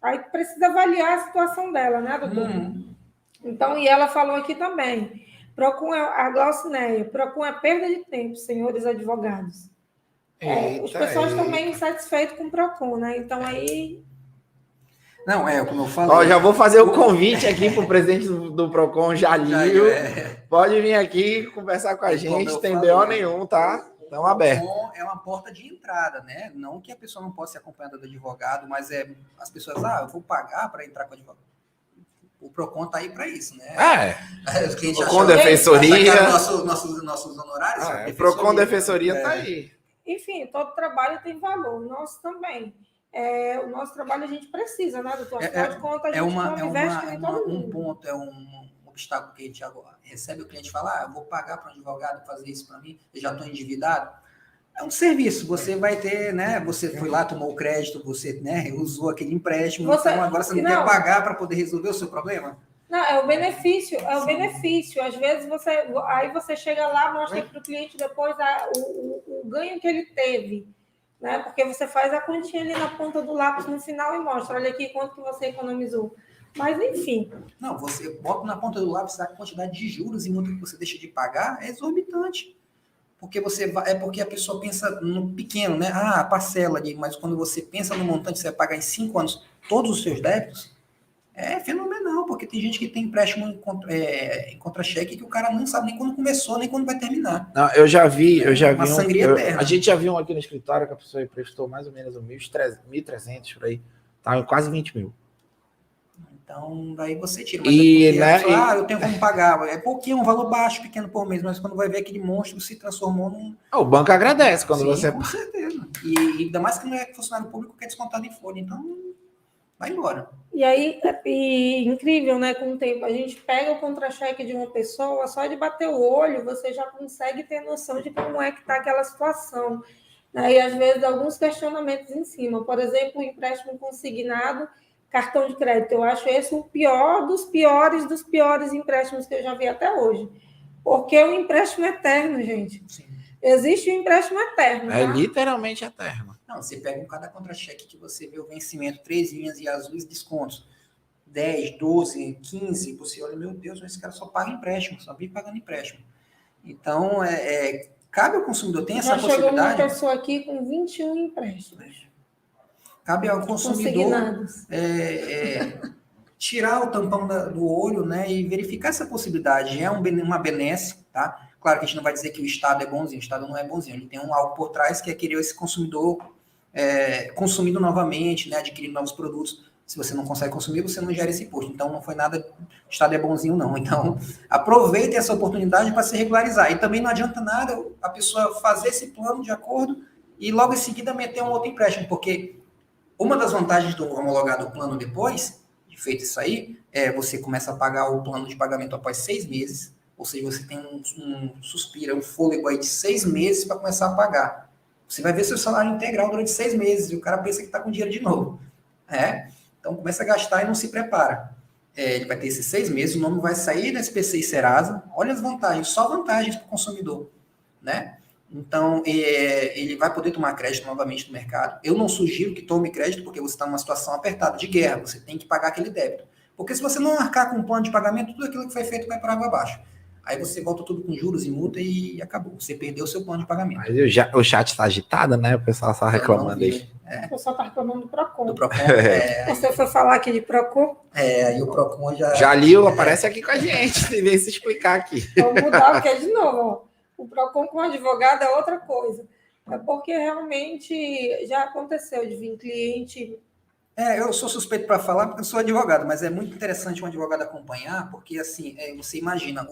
Aí precisa avaliar a situação dela, né, doutor? Então, e ela falou aqui também. PROCON, a Glaucineia, PROCON é perda de tempo, senhores advogados. Os pessoas estão meio insatisfeitos com o PROCON, né? Então, aí... Não, como eu falei... já vou fazer o convite aqui para o presidente do PROCON, Jalil. Pode vir aqui conversar com a gente, não tem BO nenhum, tá? Estão abertos. É uma porta de entrada, né? Não que a pessoa não possa ser acompanhada do advogado, mas as pessoas, eu vou pagar para entrar com o advogado. O Procon está aí para isso, né? É. O cliente Procon Defensoria. Nossos honorários. O Procon Defensoria está aí. Enfim, todo trabalho tem valor, o nosso também. O nosso trabalho a gente precisa, né, doutor? Afinal de contas, a gente come e veste que nem todo mundo. Um ponto, um obstáculo que a gente agora recebe, o cliente fala, eu vou pagar para um advogado fazer isso para mim, eu já estou endividado. É um serviço, você vai ter, né? Você foi lá, tomou o crédito, você, né, usou aquele empréstimo, então agora você não quer pagar para poder resolver o seu problema? Não, é o benefício, é o benefício. Às vezes você chega lá, mostra para o cliente depois o ganho que ele teve, né? Porque você faz a continha ali na ponta do lápis no final e mostra, olha aqui quanto que você economizou. Mas, enfim. Não, você bota na ponta do lápis a quantidade de juros e multa que você deixa de pagar é exorbitante. Porque porque a pessoa pensa no pequeno, né? A parcela ali, mas quando você pensa no montante, você vai pagar em 5 anos todos os seus débitos, é fenomenal, porque tem gente que tem empréstimo em contra-cheque que o cara não sabe nem quando começou, nem quando vai terminar. Não, eu já vi uma sangria eterna. A gente já viu um aqui no escritório que a pessoa emprestou mais ou menos 1.300 por aí, tá em quase 20 mil. Então, daí você tira. Mas eu tenho como pagar. É pouquinho, um valor baixo, pequeno por mês, mas quando vai ver aquele monstro se transformou num... O banco agradece quando você... Com certeza. E ainda mais que não é funcionário público que é descontado em folha, então vai embora. E aí, incrível, né? Com o tempo, a gente pega o contra-cheque de uma pessoa, só de bater o olho, você já consegue ter noção de como é que está aquela situação. Né? E às vezes alguns questionamentos em cima. Por exemplo, o empréstimo consignado, cartão de crédito, eu acho esse o pior dos piores empréstimos que eu já vi até hoje. Porque o empréstimo é eterno, gente. Sim. Existe o empréstimo eterno. É literalmente eterno. Não, você pega cada contra-cheque que você vê o vencimento, 3 linhas e azuis, descontos. 10, 12, 15, você olha, meu Deus, esse cara só paga empréstimo, só vive pagando empréstimo. Então, cabe ao consumidor, tem essa possibilidade. Já chegou uma pessoa aqui com 21 empréstimos. Cabe ao consumidor tirar o tampão do olho, né, e verificar essa possibilidade. É uma benesse, tá? Claro que a gente não vai dizer que o Estado é bonzinho, o Estado não é bonzinho. Ele tem algo por trás que é querer esse consumidor consumindo novamente, né, adquirindo novos produtos. Se você não consegue consumir, você não gera esse imposto. Então, não foi nada, o Estado é bonzinho, não. Então, aproveite essa oportunidade para se regularizar. E também não adianta nada a pessoa fazer esse plano de acordo e logo em seguida meter um outro empréstimo, porque uma das vantagens do homologar do plano depois, de feito isso aí, você começa a pagar o plano de pagamento após 6 meses, ou seja, você tem um fôlego aí de 6 meses para começar a pagar. Você vai ver seu salário integral durante 6 meses, e o cara pensa que está com dinheiro de novo. Então começa a gastar e não se prepara. Ele vai ter esses 6 meses, o nome vai sair da SPC e Serasa. Olha as vantagens, só vantagens para o consumidor, né? Então, ele vai poder tomar crédito novamente no mercado. Eu não sugiro que tome crédito, porque você está numa situação apertada de guerra, você tem que pagar aquele débito. Porque se você não arcar com um plano de pagamento, tudo aquilo que foi feito vai para água abaixo. Aí você volta tudo com juros e multa e acabou. Você perdeu o seu plano de pagamento. Mas o chat está agitado, né? O pessoal só reclamando aí. O pessoal está reclamando do Procon. Do Procon, Você foi falar aqui de Procon? Aí o Procon já... Já liu, aparece aqui com a gente, vem se explicar aqui. Vamos mudar, porque de novo, ó. O Procon com advogado é outra coisa. É porque realmente já aconteceu de vir cliente... eu sou suspeito para falar porque eu sou advogado, mas é muito interessante um advogado acompanhar, porque assim, você imagina,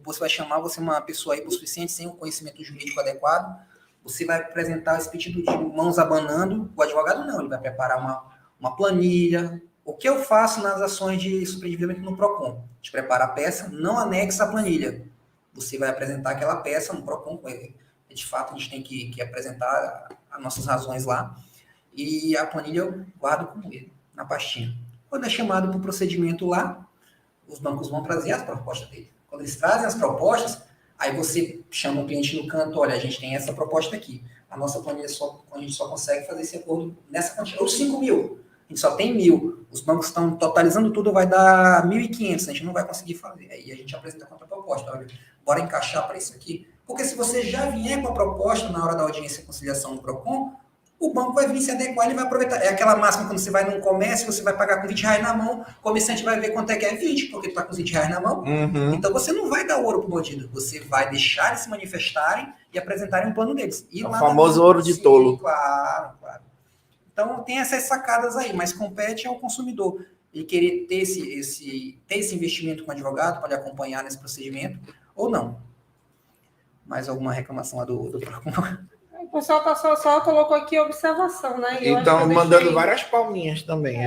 você vai chamar uma pessoa hipossuficiente sem o conhecimento jurídico adequado, você vai apresentar esse pedido de mãos abanando, o advogado não, ele vai preparar uma planilha. O que eu faço nas ações de superendividamento no Procon? De preparar a peça, não anexa a planilha. Você vai apresentar aquela peça no Procon, de fato a gente tem que apresentar as nossas razões lá, e a planilha eu guardo com ele, na pastinha. Quando é chamado para o procedimento lá, os bancos vão trazer as propostas dele. Quando eles trazem as propostas, aí você chama o cliente no canto, olha, a gente tem essa proposta aqui. A nossa planilha a gente só consegue fazer esse acordo nessa quantidade. Ou 5 mil, a gente só tem 1.000. Os bancos estão totalizando tudo, vai dar 1.500, a gente não vai conseguir fazer. Aí a gente apresenta a contraproposta, olha, bora encaixar para isso aqui. Porque se você já vier com a proposta na hora da audiência e conciliação do Procon, o banco vai vir se adequar, ele vai aproveitar. É aquela máxima, quando você vai num comércio, você vai pagar com R$20 na mão, o comerciante vai ver quanto é que é 20, porque tu tá com R$20 na mão. Uhum. Então você não vai dar ouro pro bandido, você vai deixar eles se manifestarem e apresentarem um plano deles. E o famoso ouro de tolo. Claro. Então tem essas sacadas aí, mas compete ao consumidor. ele querer ter esse investimento com o advogado para lhe acompanhar nesse procedimento ou não. Mais alguma reclamação lá do Procon? O pessoal só colocou aqui observação, né? E estão mandando várias palminhas também.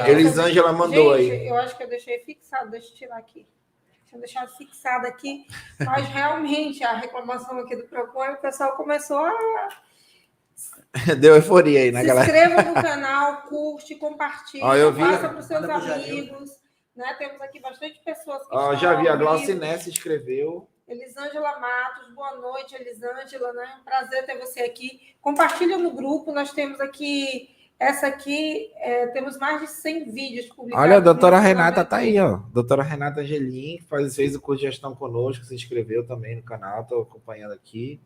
Elisângela mandou aí. Eu acho que eu deixei fixado, deixa eu tirar aqui. Tinha deixado fixado aqui, mas realmente a reclamação aqui do Procon, o pessoal começou a... Deu euforia aí, né, galera? Se inscreva no canal, curte, compartilhe, passa para os seus amigos. Né? Temos aqui bastante pessoas que estão já vi, a Glauciné se inscreveu. Elisângela Matos, boa noite, Elisângela, né? Prazer ter você aqui. Compartilha no grupo, nós temos aqui, temos mais de 100 vídeos publicados. Olha, a doutora Renata tá aí, ó. Doutora Renata Angelim, que fez o curso de gestão conosco, se inscreveu também no canal, tô acompanhando aqui.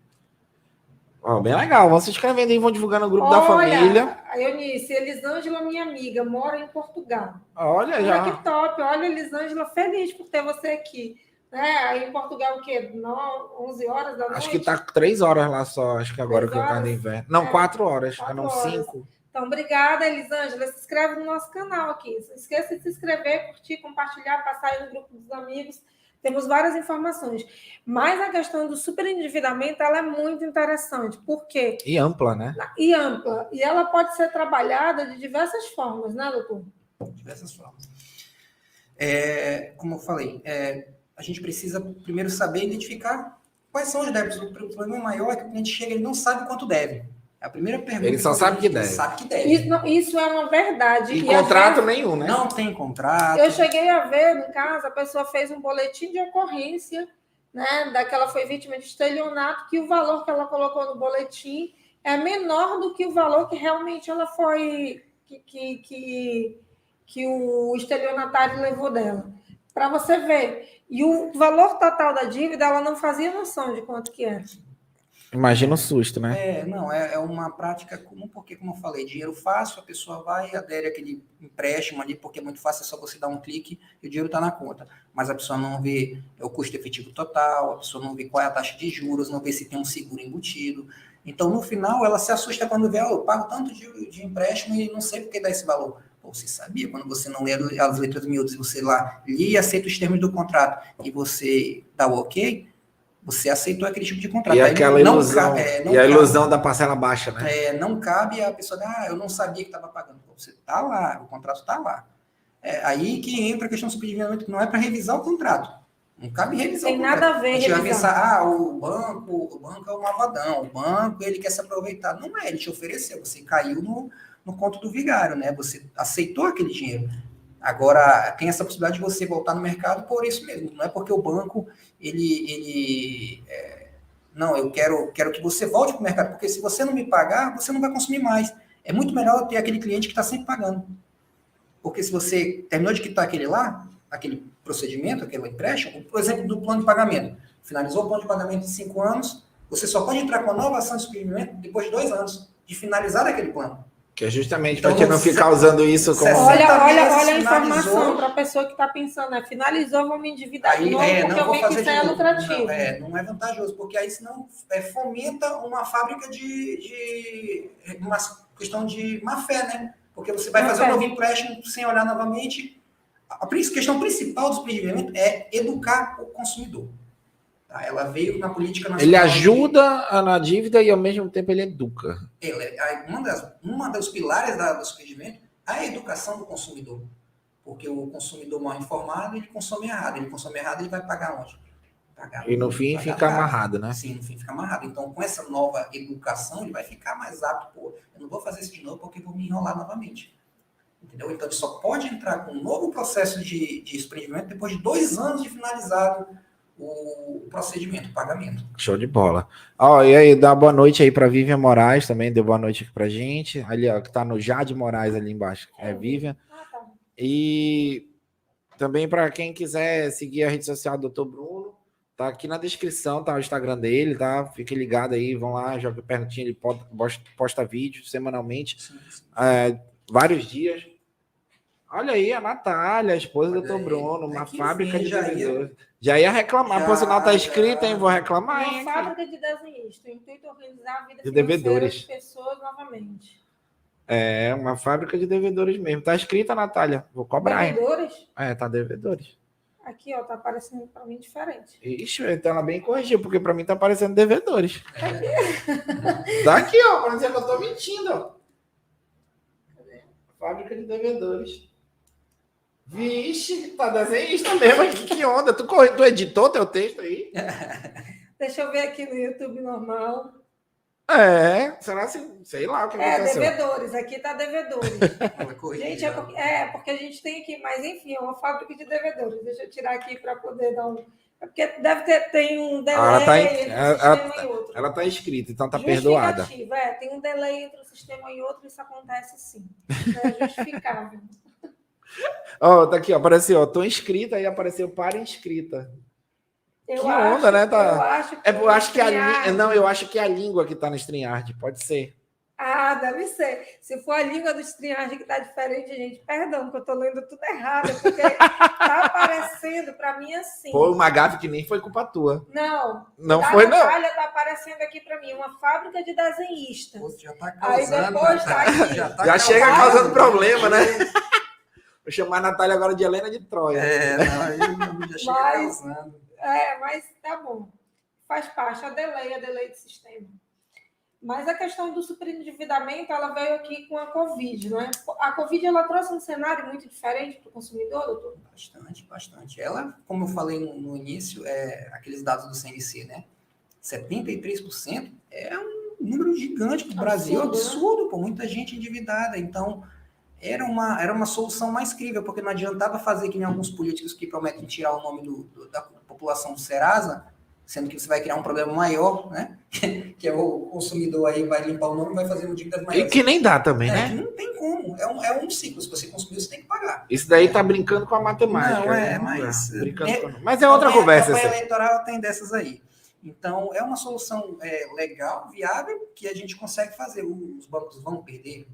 Ó, bem legal, vão se inscrevendo aí, vão divulgar no grupo da família. A Eunice, Elisângela, minha amiga, mora em Portugal. Olha, já. Que top, olha, Elisângela, feliz por ter você aqui. Aí em Portugal, o quê? 11 horas da noite? Acho que tá 3 horas lá só, acho que agora que eu no inverno. Não, 4 horas, não 5. Então, obrigada, Elisângela. Se inscreve no nosso canal aqui. Não esqueça de se inscrever, curtir, compartilhar, passar aí no grupo dos amigos. Temos várias informações. Mas a questão do superendividamento, ela é muito interessante. Por quê? E ampla, né? E ampla. E ela pode ser trabalhada de diversas formas, né, doutor? Diversas formas. Como eu falei, a gente precisa primeiro saber identificar quais são os débitos. O problema maior é que o cliente chega e ele não sabe quanto deve. É a primeira pergunta. Ele só sabe que deve. Sabe que deve. Isso é uma verdade. E contrato nenhum, né? Não tem contrato. Eu cheguei a ver, no caso, a pessoa fez um boletim de ocorrência, né, daquela foi vítima de estelionato, que o valor que ela colocou no boletim é menor do que o valor que realmente ela foi... que o estelionatário levou dela. Para você ver. E o valor total da dívida, ela não fazia noção de quanto que era. Imagina o susto, né? É uma prática comum, porque, como eu falei, dinheiro fácil, a pessoa vai e adere àquele empréstimo ali, porque é muito fácil, é só você dar um clique e o dinheiro está na conta. Mas a pessoa não vê o custo efetivo total, a pessoa não vê qual é a taxa de juros, não vê se tem um seguro embutido. Então, no final, ela se assusta quando vê, eu pago tanto de empréstimo e não sei por que dá esse valor. Você sabia, quando você não lê as letras miúdas, você lá lê e aceita os termos do contrato e você dá o ok, você aceitou aquele tipo de contrato. E aquela ilusão, a ilusão da parcela baixa, né? Não cabe a pessoa, eu não sabia que estava pagando. Você está lá, o contrato está lá. Aí que entra a questão do superendividamento, que não é para revisar o contrato. Não cabe revisar o contrato. Tem nada a ver. A gente vai pensar, o banco é um malvadão, o banco ele quer se aproveitar. Não é, ele te ofereceu, você caiu no conto do vigário, né? Você aceitou aquele dinheiro. Agora, tem essa possibilidade de você voltar no mercado por isso mesmo. Não é porque o banco, não, eu quero que você volte para o mercado, porque se você não me pagar, você não vai consumir mais. É muito melhor ter aquele cliente que está sempre pagando. Porque se você terminou de quitar aquele procedimento, aquele empréstimo, por exemplo, do plano de pagamento. Finalizou o plano de pagamento em 5 anos, você só pode entrar com a nova ação de superendividamento depois de 2 anos de finalizar aquele plano. Que é justamente para não ficar usando isso como... Olha a informação para a pessoa que está pensando, finalizou, vou me endividar de novo, porque eu vejo que isso é lucrativo. Não é vantajoso, porque aí senão fomenta uma fábrica uma questão de má fé, né? Porque você vai fazer um novo empréstimo sem olhar novamente. A questão principal do superendividamento é educar o consumidor. Tá? Ela veio na política nacional. Ele ajuda na dívida e, ao mesmo tempo, ele educa. Uma dos pilares do superendividamento é a educação do consumidor. Porque o consumidor mal informado, ele consome errado. Ele consome errado, ele vai pagar onde? E no fim fica amarrado, né? Sim, no fim fica amarrado. Então, com essa nova educação, ele vai ficar mais apto. Eu não vou fazer isso de novo porque vou me enrolar novamente. Entendeu? Então, ele só pode entrar com um novo processo de superendividamento depois de 2 anos de finalizado o procedimento, o pagamento. Show de bola. E aí, dá boa noite aí para Vivian Moraes também, deu boa noite aqui pra gente. Ali, que tá no Jade Moraes ali embaixo, é Vivian. Tá. E também para quem quiser seguir a rede social do Dr. Bruno, tá aqui na descrição, tá o Instagram dele, tá? Fique ligado aí, vão lá, joga perguntinha, ele posta vídeos semanalmente, Sim. Vários dias. Olha aí, a Natália, a esposa do Dr. Bruno, uma fábrica de desenhistas. Já ia reclamar, por sinal tá escrito, hein? Vou reclamar, hein? Uma fábrica de desenhistas. O intuito é organizar a vida de devedores. Das pessoas novamente. É uma fábrica de devedores mesmo. Tá escrita, Natália. Vou cobrar, hein? Devedores? É, tá devedores. Aqui, ó, tá aparecendo para mim diferente. Ixi, então ela bem corrigiu, porque para mim tá aparecendo devedores. Tá aqui, ó, pra dizer que eu tô mentindo, ó. Fábrica de devedores. Vixe, tá desenhista mesmo aqui, que onda. Tu editou teu texto aí? Deixa eu ver aqui no YouTube normal. É, será assim? Sei lá o que aconteceu. Devedores, aqui tá devedores. Gente, porque a gente tem aqui, mas enfim, é uma fábrica de devedores. Deixa eu tirar aqui para poder dar um. É porque tem um delay entre um sistema e outro. Ela tá escrita, então tá perdoada. Tem um delay entre um sistema e outro, isso acontece sim. É justificável. Ó, tá aqui, ó, apareceu, ó, tô inscrita e apareceu para inscrita. Eu que onda, né? Tá... Eu acho que eu acho que é a língua que tá no StreamYard, pode ser. Ah, deve ser. Se for a língua do StreamYard que tá diferente, gente, perdão, que eu tô lendo tudo errado, porque tá aparecendo para mim assim. Foi uma gafe que nem foi culpa tua. Não foi, não. A Natália tá aparecendo aqui para mim, uma fábrica de desenhista. Pô, já tá causando. Aí depois tá aqui. Já chega causando problema, né? Vou chamar a Natália agora de Helena de Troia. Não, já chega causando. Mas tá bom. Faz parte, a delay do sistema. Mas a questão do superendividamento, ela veio aqui com a Covid, né? A Covid, ela trouxe um cenário muito diferente para o consumidor, doutor? Bastante. Ela, como eu falei no início, aqueles dados do CNC, né? 73% é um número gigante para o Brasil, absurdo, pô, muita gente endividada. Então, era uma solução mais crível, porque não adiantava fazer que nem alguns políticos que prometem tirar o nome da população do Serasa, sendo que você vai criar um problema maior, né? Que é o consumidor aí vai limpar o nome e vai fazer um dívidas maiores. E que nem dá também, né? Que não tem como. É um ciclo. Se você consumir, você tem que pagar. Isso daí tá brincando com a matemática. Não, mas é outra conversa. A campanha eleitoral tem dessas aí. Então, é uma solução legal, viável, que a gente consegue fazer. Os bancos vão perder,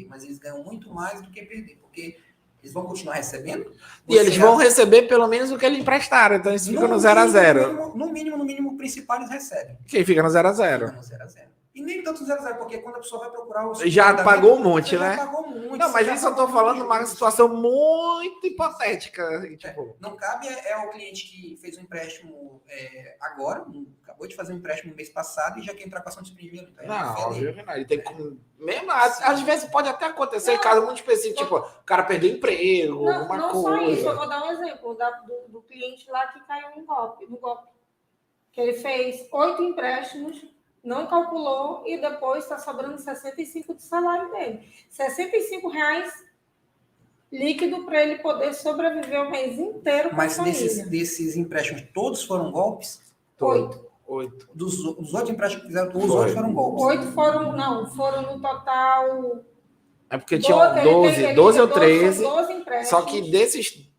mas eles ganham muito mais do que perder, porque eles vão continuar recebendo. E eles vão receber pelo menos o que eles emprestaram, então isso fica no 0 a 0. No mínimo, o principal eles recebem. Que fica no 0 a 0. Fica no 0 a 0. E nem tanto 0 a 0, porque quando a pessoa vai procurar... Já pagou um monte, né? Já pagou muito. Não, mas isso eu tô falando de uma situação muito hipotética. Tipo... Não cabe o cliente que fez um empréstimo agora, acabou de fazer um empréstimo no mês passado e já quer entrar com ação de desprendimento. Não, óbvio que não. Ele tem como... Mesmo, às vezes pode até acontecer em caso muito específico, tipo, o cara perdeu emprego, alguma coisa. Não só isso, eu vou dar um exemplo do cliente lá que caiu no golpe. Que ele fez 8 empréstimos, não calculou e depois está sobrando 65 do salário dele. R$65 líquido para ele poder sobreviver o mês inteiro com a família. Mas desses empréstimos, todos foram golpes? 8. Dos 8 empréstimos que fizeram, os outros foram golpes? 8 foram no total... É porque tinham 12 ou 13, 12 empréstimos. Só que desses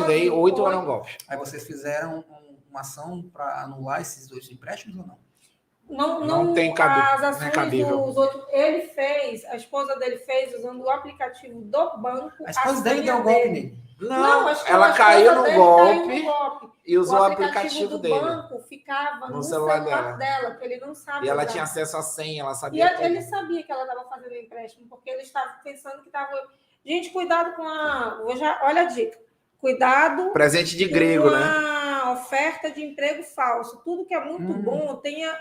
daí, 8 eram golpes. Aí vocês fizeram uma ação para anular esses 2 empréstimos ou não? Não tem cabível. Dos outros, a esposa dele fez usando o aplicativo do banco. A esposa dele deu um golpe nele. Não, ela caiu no golpe e usou o aplicativo dele. O banco ficava no celular dela, que ele não sabe. E ela tinha acesso à senha, ela sabia. E ele sabia que ela estava fazendo empréstimo, porque ele estava pensando que estava. Gente, cuidado com olha a dica. Cuidado. Presente de grego, né? A oferta de emprego falso. Tudo que é muito bom tenha.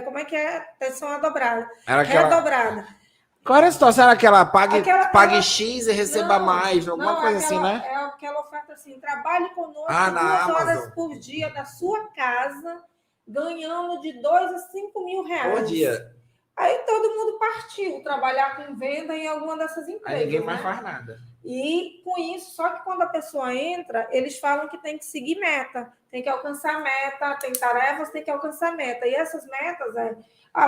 Como é que é? Atenção dobrada. Redobrada. Qual era a situação? Era aquela pague X e receba mais, alguma coisa assim, né? É aquela oferta assim, trabalhe conosco 2 horas por dia da sua casa, ganhando de 2 a 5 mil reais. Por dia. Aí todo mundo partiu trabalhar com venda em alguma dessas empresas. Aí ninguém mais faz nada. E com isso, só que quando a pessoa entra, eles falam que tem que seguir meta, tem que alcançar meta, tem tarefas, tem que alcançar meta. E essas metas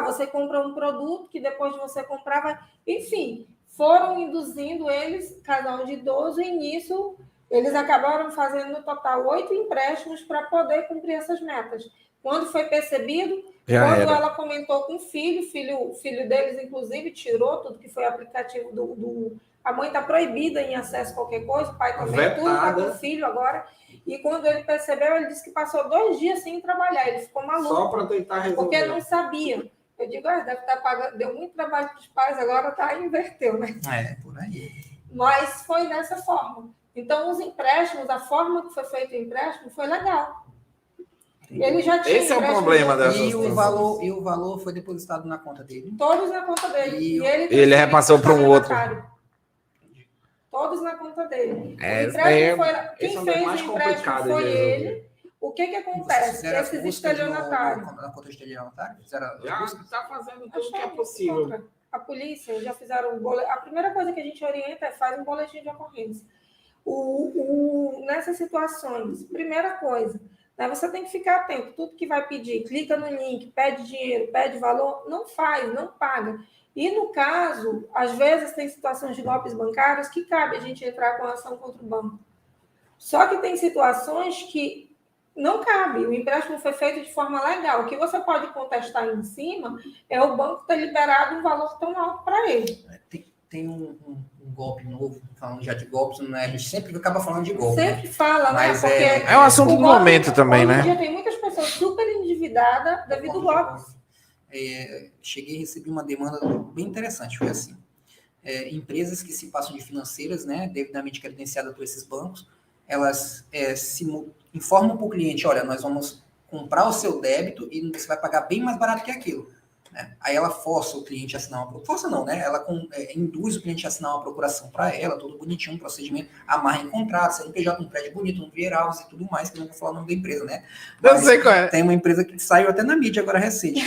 você compra um produto que depois de você comprar vai... Enfim, foram induzindo eles, cada um de idoso, e nisso eles acabaram fazendo no total 8 empréstimos para poder cumprir essas metas. Quando foi percebido, ela comentou com o filho deles, inclusive, tirou tudo que foi aplicativo a mãe está proibida em acesso a qualquer coisa, o pai também, tudo está com o filho agora. E quando ele percebeu, ele disse que passou 2 dias sem trabalhar, ele ficou maluco. Só para tentar resolver. Porque não sabia. Eu digo, deve estar pagando, deu muito trabalho para os pais, agora inverteu, né? Por aí. Mas foi dessa forma. Então, os empréstimos, a forma que foi feito o empréstimo foi legal. Ele já tinha Esse é o problema dessa situação. E o valor foi depositado na conta dele? Todos na conta dele. E ele repassou para um outro. Todos na conta dele. Quem fez o empréstimo foi ele. O que acontece? Esses estelionatários. Na conta estelionatária? Já está fazendo tudo o que é possível. A polícia já fizeram um boletim. A primeira coisa que a gente orienta é faz um boletim de ocorrência. Nessas situações, primeira coisa, né, você tem que ficar atento. Tudo que vai pedir, clica no link, pede dinheiro, pede valor, não faz, não paga. E no caso, às vezes tem situações de golpes bancários que cabe a gente entrar com ação contra o banco. Só que tem situações que não cabe. O empréstimo foi feito de forma legal. O que você pode contestar em cima é o banco ter liberado um valor tão alto para ele. Tem um golpe novo, falando já de golpes, né? A gente sempre acaba falando de golpe. Sempre fala, mas né? Porque é um assunto do momento também, né? Hoje em dia tem muitas pessoas super endividadas devido a golpes. Cheguei e recebi uma demanda bem interessante, foi assim. Empresas que se passam de financeiras, né, devidamente credenciadas por esses bancos, elas informam para o cliente, olha, nós vamos comprar o seu débito e você vai pagar bem mais barato que aquilo. Né? Aí ela força o cliente a assinar uma... Força não, né? Ela induz o cliente a assinar uma procuração para ela, tudo bonitinho, um procedimento, amarra em contrato, CNPJ, um prédio bonito, um Vieralves e tudo mais, que eu não vou falar o nome da empresa, né? Mas eu sei qual é. Tem uma empresa que saiu até na mídia agora recente.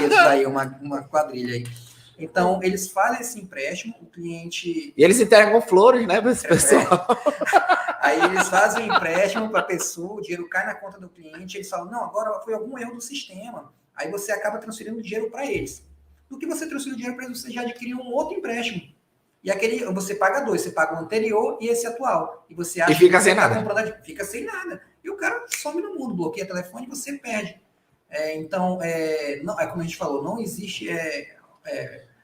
Daí uma quadrilha aí. Então, eles fazem esse empréstimo, o cliente... E eles entregam flores, né, para esse pessoal. Aí eles fazem o empréstimo para a pessoa, o dinheiro cai na conta do cliente, eles falam, não, agora foi algum erro do sistema. Aí você acaba transferindo dinheiro para eles. No que você transferiu dinheiro para eles, você já adquiriu um outro empréstimo. E aquele, você paga dois, você paga o anterior e esse atual. E você acha fica que sem você nada. Fica sem nada. E o cara some no mundo, bloqueia o telefone e você perde. Então, não, como a gente falou, não existe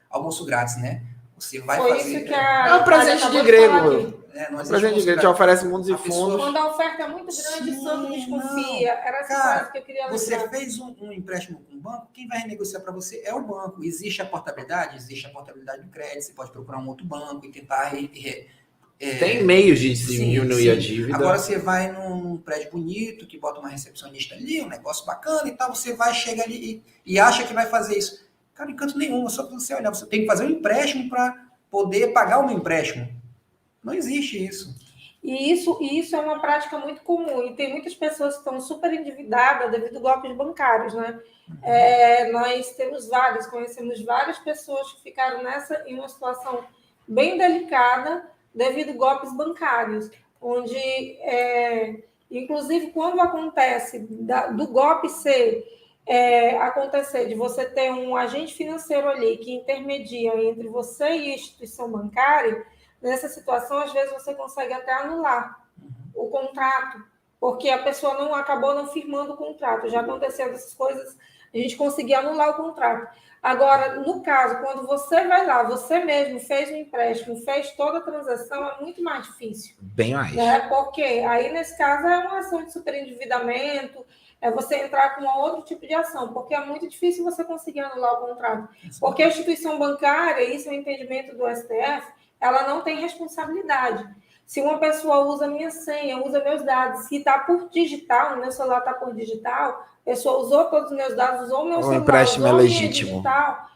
almoço grátis, né? Você vai Foi fazer... isso que é um presente de grego. Não um presente de grego, te oferece mundos e fundos. Quando a oferta é muito grande, o santo desconfia. Era essa frase que eu queria lembrar. Você fez um empréstimo com o banco, quem vai renegociar para você é o banco. Existe a portabilidade? Existe a portabilidade do crédito. Você pode procurar um outro banco e tentar... Tem meios de diminuir a dívida. Agora você vai num prédio bonito, que bota uma recepcionista ali, um negócio bacana e tal, você vai, chega ali e acha que vai fazer isso. Cara, em canto nenhum, só para você olhar, você tem que fazer um empréstimo para poder pagar o meu empréstimo. Não existe isso. E isso é uma prática muito comum. E tem muitas pessoas que estão super endividadas devido a golpes bancários, né? Nós conhecemos várias pessoas que ficaram em uma situação bem delicada devido a golpes bancários, onde, inclusive, quando acontece do golpe acontecer de você ter um agente financeiro ali que intermedia entre você e a instituição bancária, nessa situação, às vezes, você consegue até anular o contrato, porque a pessoa acabou não firmando o contrato. Já aconteceu essas coisas, a gente conseguia anular o contrato. Agora, no caso, quando você vai lá, você mesmo fez um empréstimo, fez toda a transação, é muito mais difícil. Bem mais. Né? Porque aí, nesse caso, é uma ação de superendividamento, é você entrar com um outro tipo de ação, porque é muito difícil você conseguir anular o contrato. Porque a instituição bancária, isso é o entendimento do STF, ela não tem responsabilidade. Se uma pessoa usa minha senha, usa meus dados, se está por digital, meu celular está por digital, a pessoa usou todos os meus dados, usou o meu celular, empréstimo usou legítimo. Digital,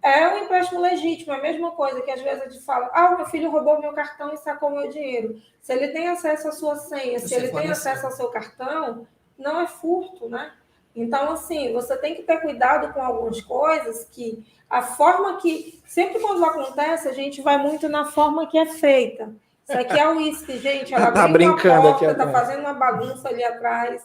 é um empréstimo legítimo, é a mesma coisa que às vezes a gente fala, meu filho roubou meu cartão e sacou meu dinheiro. Se ele tem acesso à sua senha, se ele tem acesso ao seu cartão, não é furto, né? Então, assim, você tem que ter cuidado com algumas coisas que a forma que... Sempre quando acontece, a gente vai muito na forma que é feita. Isso aqui é o uísque, gente. Ela tá brincando porta, aqui. Tá fazendo uma bagunça ali atrás.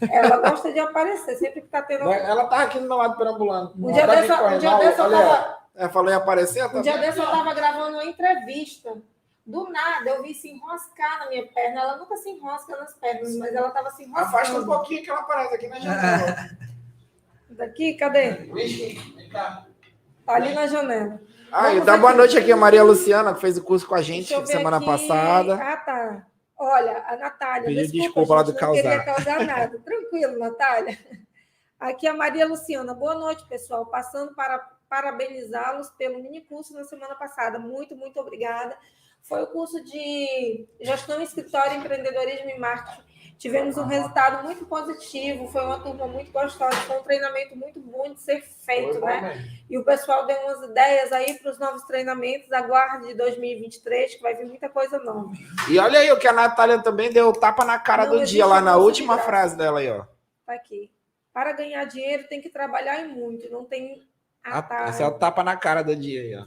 Ela gosta de aparecer, sempre que tá tendo... Ela tá aqui do meu lado perambulando. Um dia dessa eu tava... falou em aparecer? Um dia dessa eu tava gravando uma entrevista. Do nada, eu vi se enroscar na minha perna. Ela nunca se enrosca nas pernas, mas ela tava se enroscando. Afasta um pouquinho que ela aparece aqui na janela. Daqui, cadê? Vixe, vem cá. Tá ali na janela. E dá boa noite aqui a Maria Luciana, que fez o curso com a gente semana passada. Ah, tá. Olha, a Natália. Pediu desculpa lá do causar. Não queria causar. causar nada. Tranquilo, Natália. Aqui a Maria Luciana. Boa noite, pessoal. Passando para parabenizá-los pelo mini curso na semana passada. Muito, muito obrigada. Foi o curso de Gestão, Escritório, Empreendedorismo e Marketing. Tivemos um resultado muito positivo, foi uma turma muito gostosa, foi um treinamento muito bom de ser feito, né? E o pessoal deu umas ideias aí para os novos treinamentos, aguarde de 2023, que vai vir muita coisa nova. E olha aí o que a Natália também deu tapa na cara do dia, lá na última frase dela aí, ó. Tá aqui. Para ganhar dinheiro tem que trabalhar e muito, não tem atalho. Esse é o tapa na cara do dia aí, ó.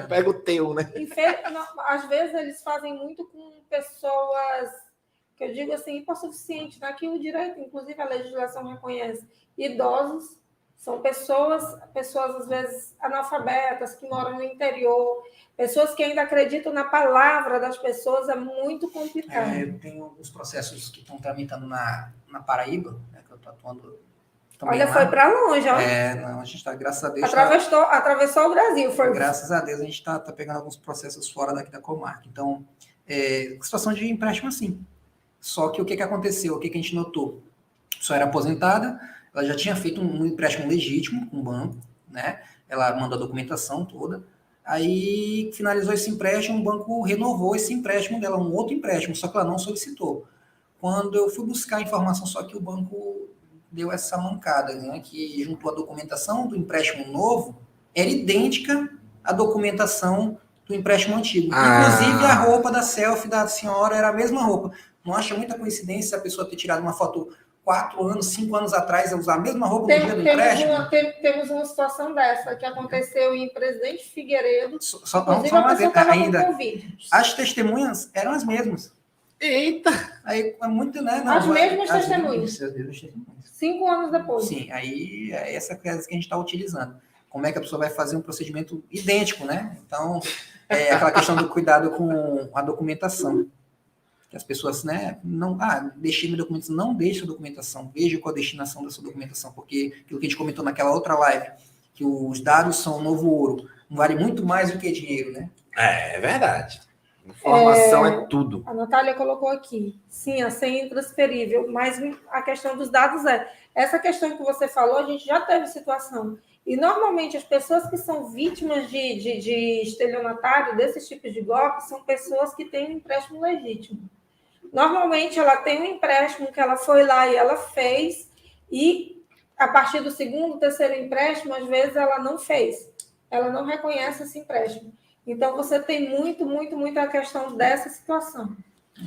Pega o teu, né? Às vezes eles fazem muito com pessoas, que eu digo assim, hipossuficiente, né? Que o direito, inclusive a legislação reconhece. Idosos são pessoas às vezes analfabetas, que moram no interior, pessoas que ainda acreditam na palavra das pessoas, é muito complicado. Eu tenho alguns processos que estão tramitando na Paraíba, né, que eu estou atuando. Olha, foi para longe, ó. Não, a gente está, graças a Deus... Atravessou o Brasil. Graças a Deus, a gente está pegando alguns processos fora daqui da comarca. Então, situação de empréstimo assim. Só que o que aconteceu? O que a gente notou? A pessoa era aposentada, ela já tinha feito um empréstimo legítimo com o banco, né? Ela mandou a documentação toda. Aí, finalizou esse empréstimo, o banco renovou esse empréstimo dela, um outro empréstimo, só que ela não solicitou. Quando eu fui buscar a informação, só que o banco deu essa mancada, né, que juntou a documentação do empréstimo novo, era idêntica à documentação do empréstimo antigo. Inclusive, a roupa da selfie da senhora era a mesma roupa. Não acha muita coincidência a pessoa ter tirado uma foto 4 anos, 5 anos atrás, usar a mesma roupa no dia do empréstimo? Temos uma situação dessa, que aconteceu em Presidente Figueiredo. Só uma vez, ainda, as testemunhas eram as mesmas. Eita! Aí é muito, né? As mesmas testemunhas. 5 anos depois. Sim, aí é essa coisa que a gente está utilizando. Como é que a pessoa vai fazer um procedimento idêntico, né? Então, é aquela questão do cuidado com a documentação. Que as pessoas, né, deixei minha documentação. Não deixe a documentação. Veja qual a destinação da sua documentação, porque aquilo que a gente comentou naquela outra live, que os dados são o novo ouro, vale muito mais do que dinheiro, né? É verdade. Informação é tudo. A Natália colocou aqui. Sim, a senha intransferível, mas a questão dos dados essa questão que você falou, a gente já teve situação. E, normalmente, as pessoas que são vítimas de estelionatário, desses tipos de golpes, são pessoas que têm um empréstimo legítimo. Normalmente, ela tem um empréstimo que ela foi lá e ela fez, e, a partir do segundo, terceiro empréstimo, às vezes, ela não fez. Ela não reconhece esse empréstimo. Então, você tem muita questão dessa situação.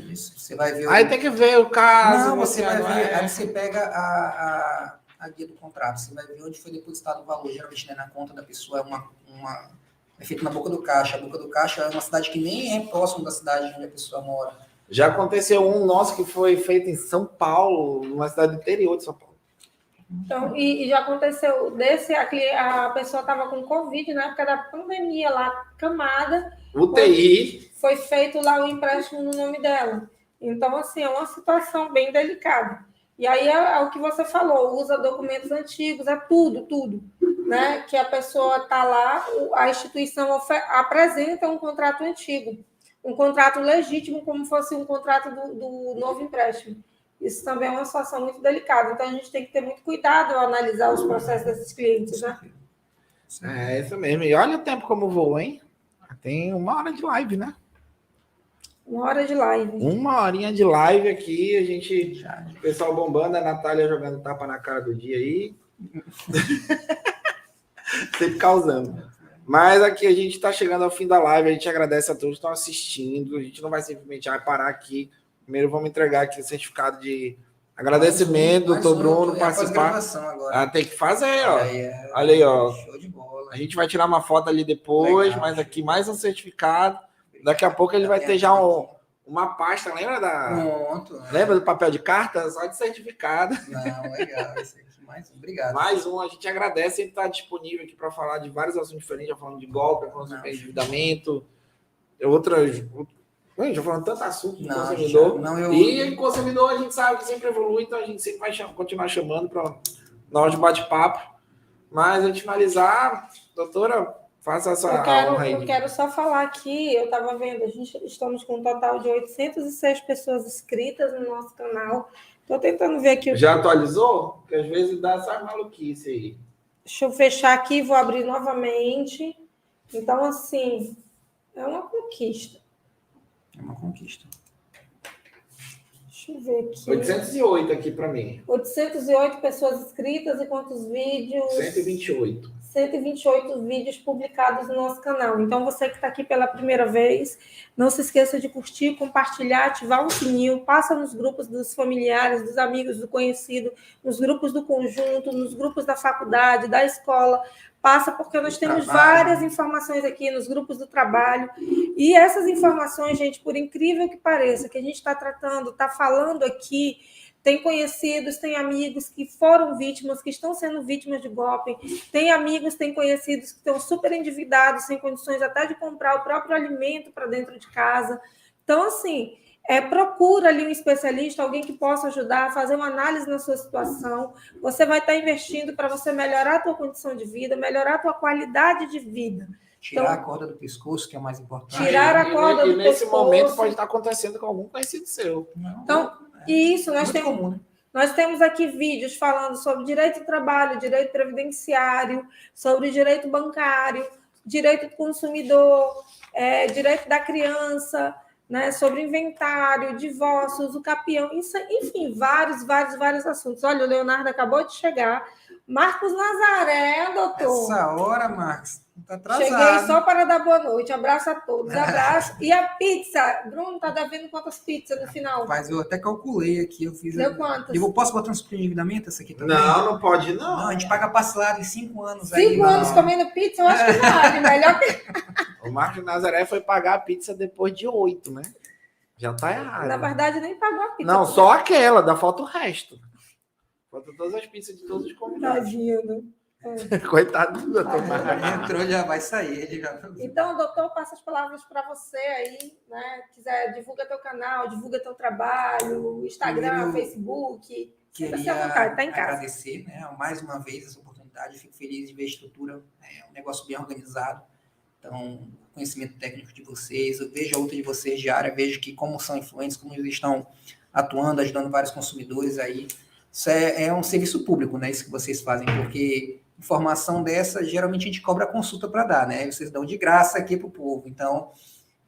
Isso, você vai ver... Aí tem que ver o caso. Não, você vai ver, aí você pega a guia do contrato, você vai ver onde foi depositado o valor, geralmente, né, na conta da pessoa, é feito na Boca do Caixa. A Boca do Caixa é uma cidade que nem é próximo da cidade onde a pessoa mora. Já aconteceu um nosso que foi feito em São Paulo, numa cidade do interior de São Paulo. Então, e já aconteceu a pessoa estava com Covid na época da pandemia lá, camada. UTI. Foi feito lá o empréstimo no nome dela. Então, assim, é uma situação bem delicada. E aí é o que você falou, usa documentos antigos, é tudo, né? Que a pessoa está lá, a instituição apresenta um contrato antigo, um contrato legítimo, como fosse um contrato do novo empréstimo. Isso também é uma situação muito delicada. Então, a gente tem que ter muito cuidado ao analisar os processos desses clientes, né? É isso mesmo. E olha o tempo como voa, hein? Tem 1 hora de live, né? 1 hora de live. 1 horinha de live aqui. O pessoal bombando, a Natália jogando tapa na cara do dia aí. Sempre causando. Mas aqui a gente está chegando ao fim da live. A gente agradece a todos que estão assistindo. A gente não vai simplesmente parar aqui. Primeiro vamos entregar aqui o certificado de agradecimento, doutor Bruno, participar. Agora. Tem que fazer, ó. Olha aí, ó. Show de bola. A gente vai tirar uma foto ali depois, legal, mas aqui mais um certificado. Daqui a pouco ele vai ter já uma pasta, lembra Pronto. Lembra do papel de carta? Só de certificado. Não, legal. Mais um, obrigado. Mais um, a gente agradece, ele está disponível aqui para falar de vários assuntos diferentes, já falando de golpe, já falando de endividamento, outras... Já falando tanto assunto do consumidor. E em consumidor a gente sabe que sempre evolui, então a gente sempre vai continuar chamando para nós de bate-papo. Mas antes de finalizar, doutora, faça essa honra aí. Eu quero só falar aqui, eu estava vendo, estamos com um total de 806 pessoas inscritas no nosso canal. Estou tentando ver aqui. Já atualizou? Porque às vezes dá essa maluquice aí. Deixa eu fechar aqui, vou abrir novamente. Então, assim, é uma conquista. É uma conquista. Deixa eu ver aqui. 808 aqui para mim. 808 pessoas inscritas e quantos vídeos? 128. 128 vídeos publicados no nosso canal. Então, você que está aqui pela primeira vez, não se esqueça de curtir, compartilhar, ativar o sininho, passa nos grupos dos familiares, dos amigos, do conhecido, nos grupos do conjunto, nos grupos da faculdade, da escola. Passa porque nós temos várias informações aqui nos grupos do trabalho. E essas informações, gente, por incrível que pareça, que a gente está tratando, está falando aqui, tem conhecidos, tem amigos que foram vítimas, que estão sendo vítimas de golpe, tem amigos, tem conhecidos que estão super endividados, sem condições até de comprar o próprio alimento para dentro de casa. Então, assim, procura ali um especialista, alguém que possa ajudar, fazer uma análise na sua situação. Você vai estar investindo para você melhorar a tua condição de vida, melhorar a tua qualidade de vida. Tirar a corda do pescoço, que é o mais importante. Tirar a corda do pescoço. E nesse momento pode estar acontecendo com algum conhecido seu. Então, isso, nós temos aqui vídeos falando sobre direito do trabalho, direito previdenciário, sobre direito bancário, direito do consumidor, direito da criança, né, sobre inventário, divórcios, o capião, isso, enfim, vários assuntos. Olha, o Leonardo acabou de chegar. Marcos Nazaré, doutor. Essa hora, Marcos, tá atrasado. Cheguei só para dar boa noite. Abraço a todos. Abraço. E a pizza? Bruno, tá devendo quantas pizzas no final? Mas eu até calculei aqui. Eu fiz. Deu quantas? Eu posso botar um super endividamento essa aqui também? Não pode não. Não, a gente paga parcelado em 5 anos. 5 anos comendo pizza, eu acho que vale. Melhor que... O Marcos Nazaré foi pagar a pizza depois de 8, né? Já tá errado. Na verdade, nem pagou a pizza. Não, só aquela, dá falta o resto. Falta todas as pizzas de todos os convidados. Tadinho. Coitado do doutor. Entrou, já vai sair. Ele já... Então, doutor, passa as palavras para você aí, né? Quiser, divulga teu canal, divulga teu trabalho, Instagram, Facebook. Queria tá em casa. agradecer, né, mais uma vez essa oportunidade. Fico feliz de ver a estrutura, é um negócio bem organizado. Então, conhecimento técnico de vocês, eu vejo a luta de vocês diária, vejo que como são influentes, como eles estão atuando, ajudando vários consumidores aí. Isso é um serviço público, né? Isso que vocês fazem, porque informação dessa, geralmente a gente cobra consulta para dar, né? Vocês dão de graça aqui para o povo. Então,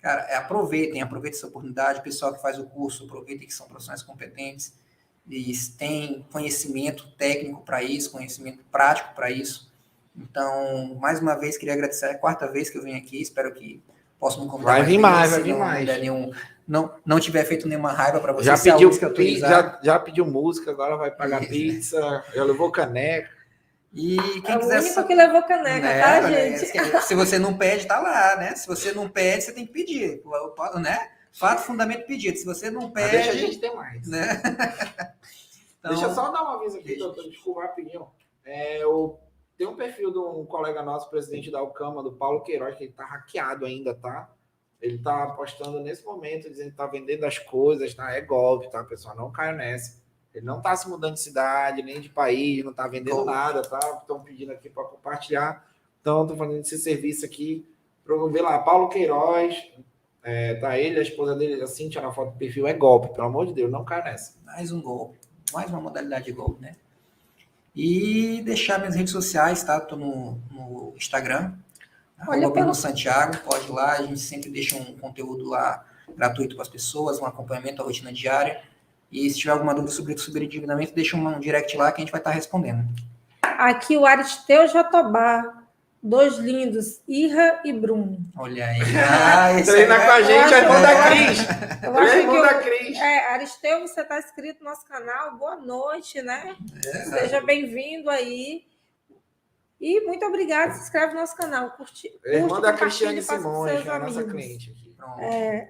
cara, aproveitem essa oportunidade. O pessoal que faz o curso, aproveitem que são profissionais competentes, eles têm conhecimento técnico para isso, conhecimento prático para isso. Então, mais uma vez, queria agradecer. É a 4ª vez que eu venho aqui, espero que possam me convidar. Vai vir mais. Não tiver feito nenhuma raiva para vocês. Já pediu música, agora vai pagar pizza, já levou caneca. E quem é quiser... o único que levou caneca, tá, gente? Se você não pede, tá lá, né? Se você não pede, você tem que pedir, né? Fato, fundamento, pedido. Se você não pede... Deixa a gente ter mais. Né? Então, deixa eu só dar um aviso aqui, doutor, desculpa rapidinho. Tem um perfil de um colega nosso, presidente da Alcama, do Paulo Queiroz, que ele tá hackeado ainda, tá? Ele tá postando nesse momento, dizendo que tá vendendo as coisas, tá? É golpe, tá, pessoal? Não caia nessa. Ele não tá se mudando de cidade, nem de país, não tá vendendo nada, tá? Estão pedindo aqui para compartilhar. Então, tô fazendo esse serviço aqui. Para ver lá, Paulo Queiroz, tá ele, a esposa dele, a Cíntia, na foto do perfil, é golpe, pelo amor de Deus, não caia nessa. Mais um golpe, mais uma modalidade de golpe, né? E deixar minhas redes sociais, tá? Tô no Instagram, Bruno Santiago, pode ir lá, a gente sempre deixa um conteúdo lá gratuito para as pessoas, um acompanhamento à rotina diária. E se tiver alguma dúvida sobre endividamento, deixa um direct lá que a gente vai estar respondendo. Aqui o Aristeu Jatobá, 2 lindos, Irra e Bruno. Olha aí. Treina com a gente, é irmão da Cris. Eu acho irmão da Cris. Aristeu, você está inscrito no nosso canal, boa noite, né? Seja bem-vindo aí. E muito obrigado, se inscreve no nosso canal. Curte, irmã da Cristiane Simões, a nossa cliente aqui.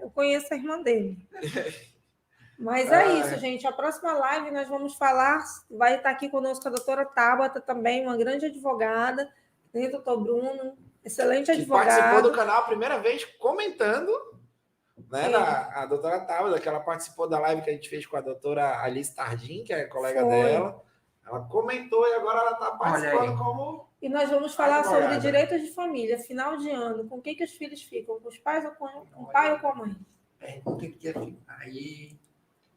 Eu conheço a irmã dele. Mas é isso, gente. A próxima live nós vamos falar, vai estar aqui conosco a doutora Tabata também, uma grande advogada, né, doutor Bruno, excelente advogado. Participou do canal a primeira vez comentando, né, a doutora Tabata, que ela participou da live que a gente fez com a doutora Alice Tardim, que é colega dela. Ela comentou e agora ela está participando como... E nós vamos falar sobre direitos de família, final de ano, com quem que os filhos ficam, com os pais ou com o pai ou com a mãe? Pergunta que aí...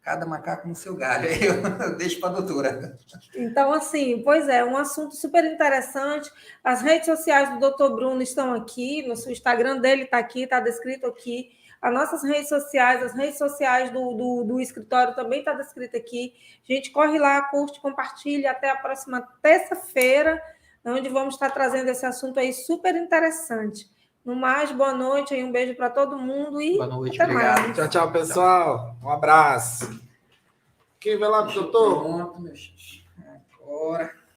Cada macaco no seu galho. Aí eu deixo para a doutora. Então, assim, pois é, um assunto super interessante. As redes sociais do Dr. Bruno estão aqui, no Instagram dele está aqui, está descrito aqui. As nossas redes sociais, as redes sociais do escritório também está descrito aqui. Gente, corre lá, curte, compartilha. Até a próxima terça-feira, onde vamos estar trazendo esse assunto aí super interessante. No mais, boa noite e um beijo para todo mundo e boa noite, até obrigado. mais. Tchau, tchau, pessoal. Um abraço. Quem vai lá, doutor? Pronto, meu gente. Agora.